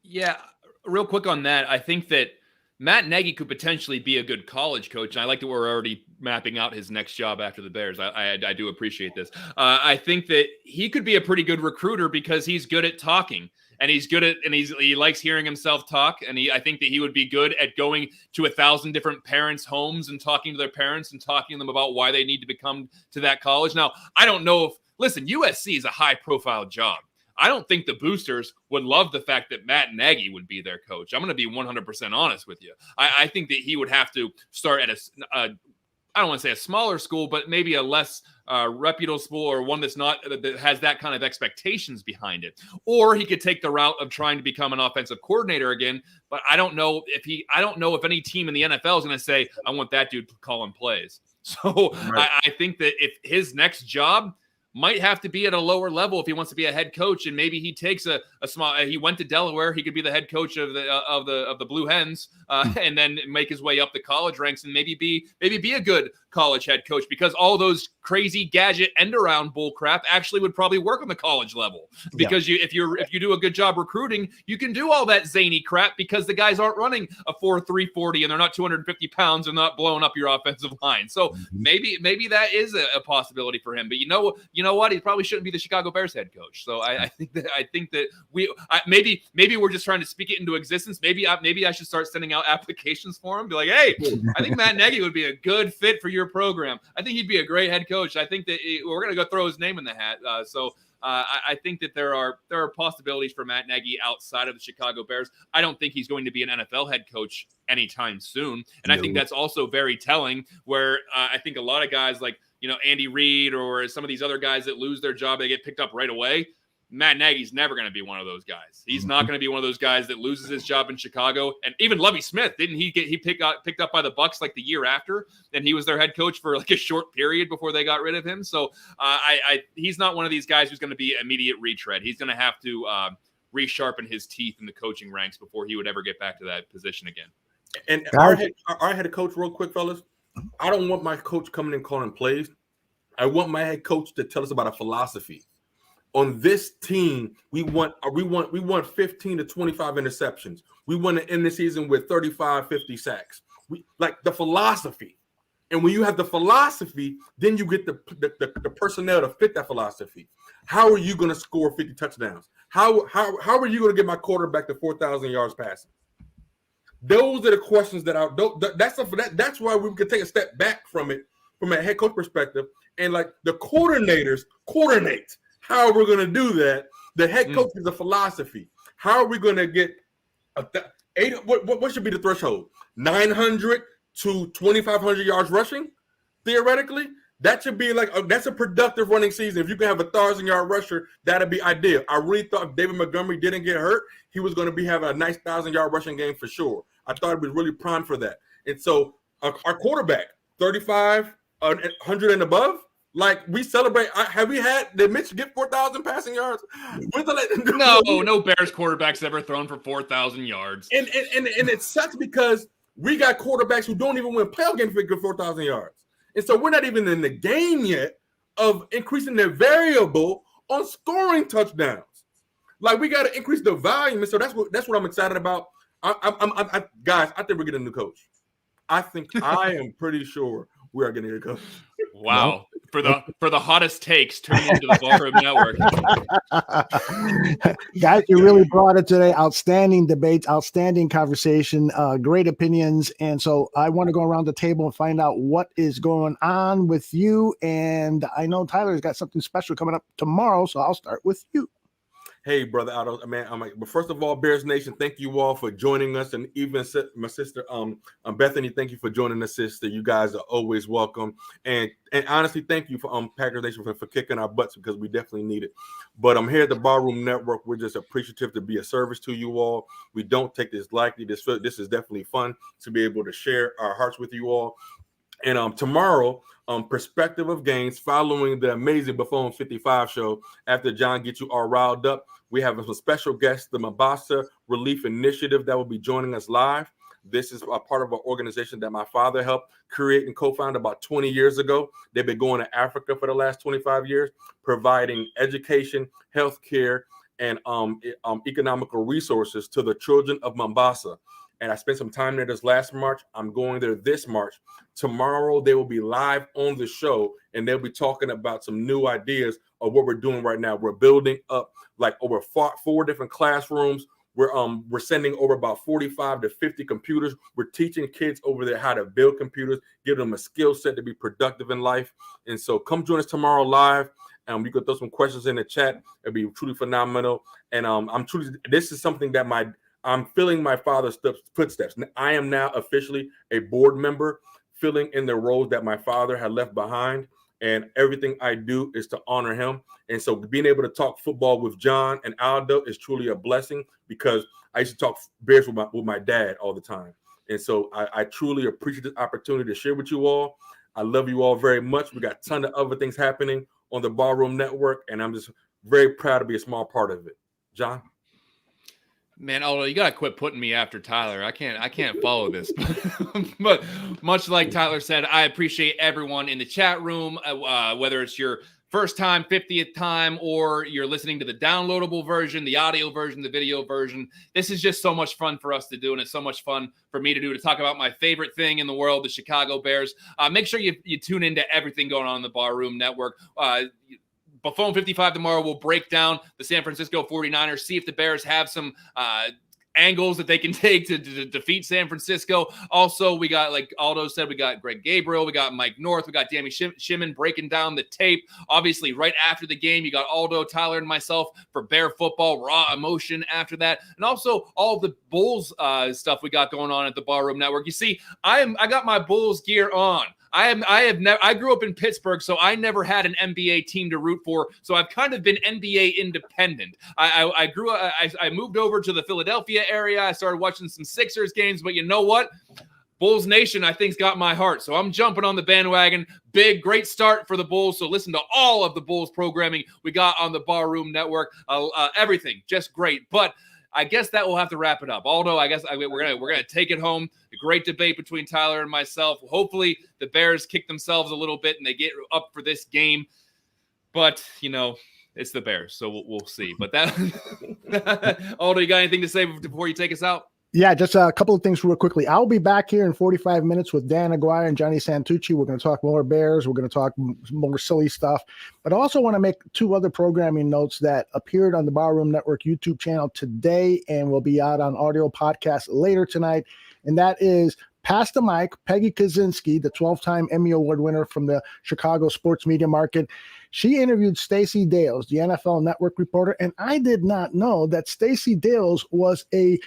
Yeah. Real quick on that, I think that Matt Nagy could potentially be a good college coach. And I like that we're already mapping out his next job after the Bears. I do appreciate this. I think that he could be a pretty good recruiter because he's good at talking, and he likes hearing himself talk. And I think that he would be good at going to 1,000 different parents' homes and talking to their parents and talking to them about why they need to become to that college. Now, I don't know listen, USC is a high profile job. I don't think the boosters would love the fact that Matt Nagy would be their coach. I'm going to be 100% honest with you. I think that he would have to start at I don't want to say a smaller school, but maybe a less reputable school, or one that has that kind of expectations behind it. Or he could take the route of trying to become an offensive coordinator again. But I don't know if any team in the NFL is going to say, I want that dude calling plays. So right. I think that if his next job might have to be at a lower level if he wants to be a head coach, and maybe he takes a small. He went to Delaware. He could be the head coach of the Blue Hens, and then make his way up the college ranks, and maybe be a good college head coach, because all those crazy gadget end around bull crap actually would probably work on the college level. Because if you do a good job recruiting, you can do all that zany crap because the guys aren't running a 4.3 40 and they're not 250 pounds and not blowing up your offensive line. So maybe that is a possibility for him. But you know what? He probably shouldn't be the Chicago Bears head coach. So I think that maybe we're just trying to speak it into existence. Maybe I should start sending out applications for him. Be like, hey, I think Matt Nagy would be a good fit for your program. I think he'd be a great head coach. I think that we're going to go throw his name in the hat. So I think that there are possibilities for Matt Nagy outside of the Chicago Bears. I don't think he's going to be an NFL head coach anytime soon. And I think that's also very telling, where I think a lot of guys like, Andy Reid or some of these other guys that lose their job, they get picked up right away. Matt Nagy's never going to be one of those guys. He's not going to be one of those guys that loses his job in Chicago. And even Lovie Smith, didn't he picked up by the Bucs like the year after, and he was their head coach for like a short period before they got rid of him. So he's not one of these guys who's going to be immediate retread. He's going to have to resharpen his teeth in the coaching ranks before he would ever get back to that position again. And our head coach, real quick, fellas, I don't want my coach coming and calling plays. I want my head coach to tell us about a philosophy. On this team, we want 15 to 25 interceptions. We want to end the season with 35, 50 sacks. We like the philosophy. And when you have the philosophy, then you get the personnel to fit that philosophy. How are you going to score 50 touchdowns? How are you going to get my quarterback to 4,000 yards passing? Those are the questions that's why we can take a step back from it, from a head coach perspective, and like the coordinators coordinate how we're going to do that. The head coach is a philosophy. How are we going to get what should be the threshold? 900 to 2,500 yards rushing, theoretically. That should be that's a productive running season. If you can have a 1,000-yard rusher, that'd be ideal. I really thought if David Montgomery didn't get hurt, he was going to be having a nice 1,000-yard rushing game for sure. I thought it was really primed for that. And so our quarterback, 35, 100 and above, like we celebrate. Did Mitch get 4,000 passing yards? No Bears quarterback's ever thrown for 4,000 yards. And it sucks because we got quarterbacks who don't even win playoff games for 4,000 yards. And so we're not even in the game yet of increasing the variable on scoring touchdowns. Like we got to increase the volume. And so that's what I'm excited about. Guys, I think we're getting a new coach. I am pretty sure we are getting a coach. Wow. For the hottest takes, tune into the Ballroom Network. Guys, you really brought it today. Outstanding debates, outstanding conversation, great opinions. And so I want to go around the table and find out what is going on with you. And I know Tyler's got something special coming up tomorrow, so I'll start with you. Hey, brother Otto, man. But first of all, Bears Nation, thank you all for joining us, and even my sister, Bethany, thank you for joining us, sister. You guys are always welcome, and honestly, thank you for Packers Nation for kicking our butts, because we definitely need it. But I'm here at the Ballroom Network. We're just appreciative to be a service to you all. We don't take this lightly. This is definitely fun to be able to share our hearts with you all. And tomorrow, Perspective of Gains, following the amazing Buffon 55 show, after John gets you all riled up, we have some special guests, the Mombasa Relief Initiative, that will be joining us live. This is a part of an organization that my father helped create and co-found about 20 years ago. They've been going to Africa for the last 25 years, providing education, healthcare, and economical resources to the children of Mombasa. And I spent some time there this last March. I'm going there this March. Tomorrow, they will be live on the show, and they'll be talking about some new ideas of what we're doing right now. We're building up like over four different classrooms. We're sending over about 45 to 50 computers. We're teaching kids over there how to build computers, give them a skill set to be productive in life. And so come join us tomorrow live. You can throw some questions in the chat. It'll be truly phenomenal. And this is something that I'm filling my father's footsteps. I am now officially a board member, filling in the roles that my father had left behind. And everything I do is to honor him. And so being able to talk football with John and Aldo is truly a blessing, because I used to talk Bears with my dad all the time. And so I truly appreciate this opportunity to share with you all. I love you all very much. We got a ton of other things happening on the Ballroom Network, and I'm just very proud to be a small part of it. John? Man, Aldo, you gotta quit putting me after Tyler. I can't follow this. But much like Tyler said, I appreciate everyone in the chat room, whether it's your first time, 50th time, or you're listening to the downloadable version, the audio version, the video version. This is just so much fun for us to do, and it's so much fun for me to do, to talk about my favorite thing in the world, the Chicago Bears. Make sure you tune into everything going on in the Ballroom Network. Buffon 55 tomorrow will break down the San Francisco 49ers, see if the Bears have some angles that they can take to defeat San Francisco. Also, we got, like Aldo said, we got Greg Gabriel, we got Mike North, we got Danny Shimon breaking down the tape. Obviously, right after the game, you got Aldo, Tyler, and myself for Bear Football, Raw Emotion after that. And also all of the Bulls stuff we got going on at the Barroom Network. You see, I got my Bulls gear on. I grew up in Pittsburgh, so I never had an NBA team to root for. So I've kind of been NBA independent. I moved over to the Philadelphia area. I started watching some Sixers games, but you know what? Bulls Nation, I think's got my heart. So I'm jumping on the bandwagon. Great start for the Bulls. So listen to all of the Bulls programming we got on the Barroom Network. Everything just great. But I guess that will have to wrap it up. Aldo, we're gonna take it home. A great debate between Tyler and myself. Hopefully the Bears kick themselves a little bit and they get up for this game. But it's the Bears, so we'll see. But that, Aldo, you got anything to say before you take us out? Yeah, just a couple of things real quickly. I'll be back here in 45 minutes with Dan Aguirre and Johnny Santucci. We're going to talk more Bears. We're going to talk more silly stuff. But I also want to make 2 other programming notes that appeared on the Barroom Network YouTube channel today and will be out on audio podcast later tonight. And that is Pass the Mic, Peggy Kaczynski, the 12-time Emmy Award winner from the Chicago sports media market. She interviewed Stacey Dales, the NFL Network reporter. And I did not know that Stacey Dales was a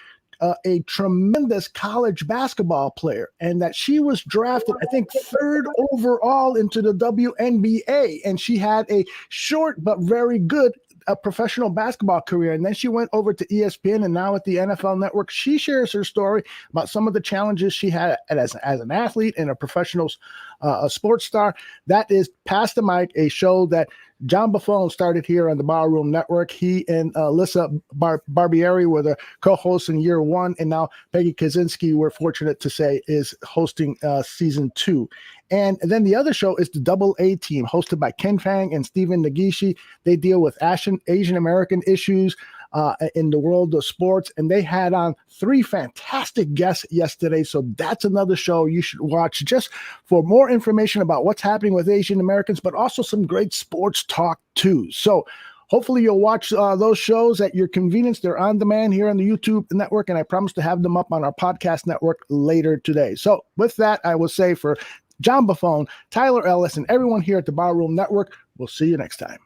tremendous college basketball player and that she was drafted, I think, 3rd overall into the WNBA. And she had a short but very good professional basketball career. And then she went over to ESPN and now at the NFL Network. She shares her story about some of the challenges she had as an athlete and a professional sports star. That is Pass the Mic, a show that John Buffone started here on the Barroom Network. He and Alyssa Barbieri were the co-hosts in year 1, and now Peggy Kaczynski, we're fortunate to say, is hosting season 2. And then the other show is the Double A Team, hosted by Ken Fang and Stephen Nagishi. They deal with Asian American issues in the world of sports, and they had on 3 fantastic guests yesterday. So that's another show you should watch just for more information about what's happening with Asian Americans, but also some great sports talk too. So hopefully you'll watch those shows at your convenience. They're on demand here on the YouTube network, and I promise to have them up on our podcast network later today. So with that, I will say for John Buffone, Tyler Ellis, and everyone here at the Barroom Network, we'll see you next time.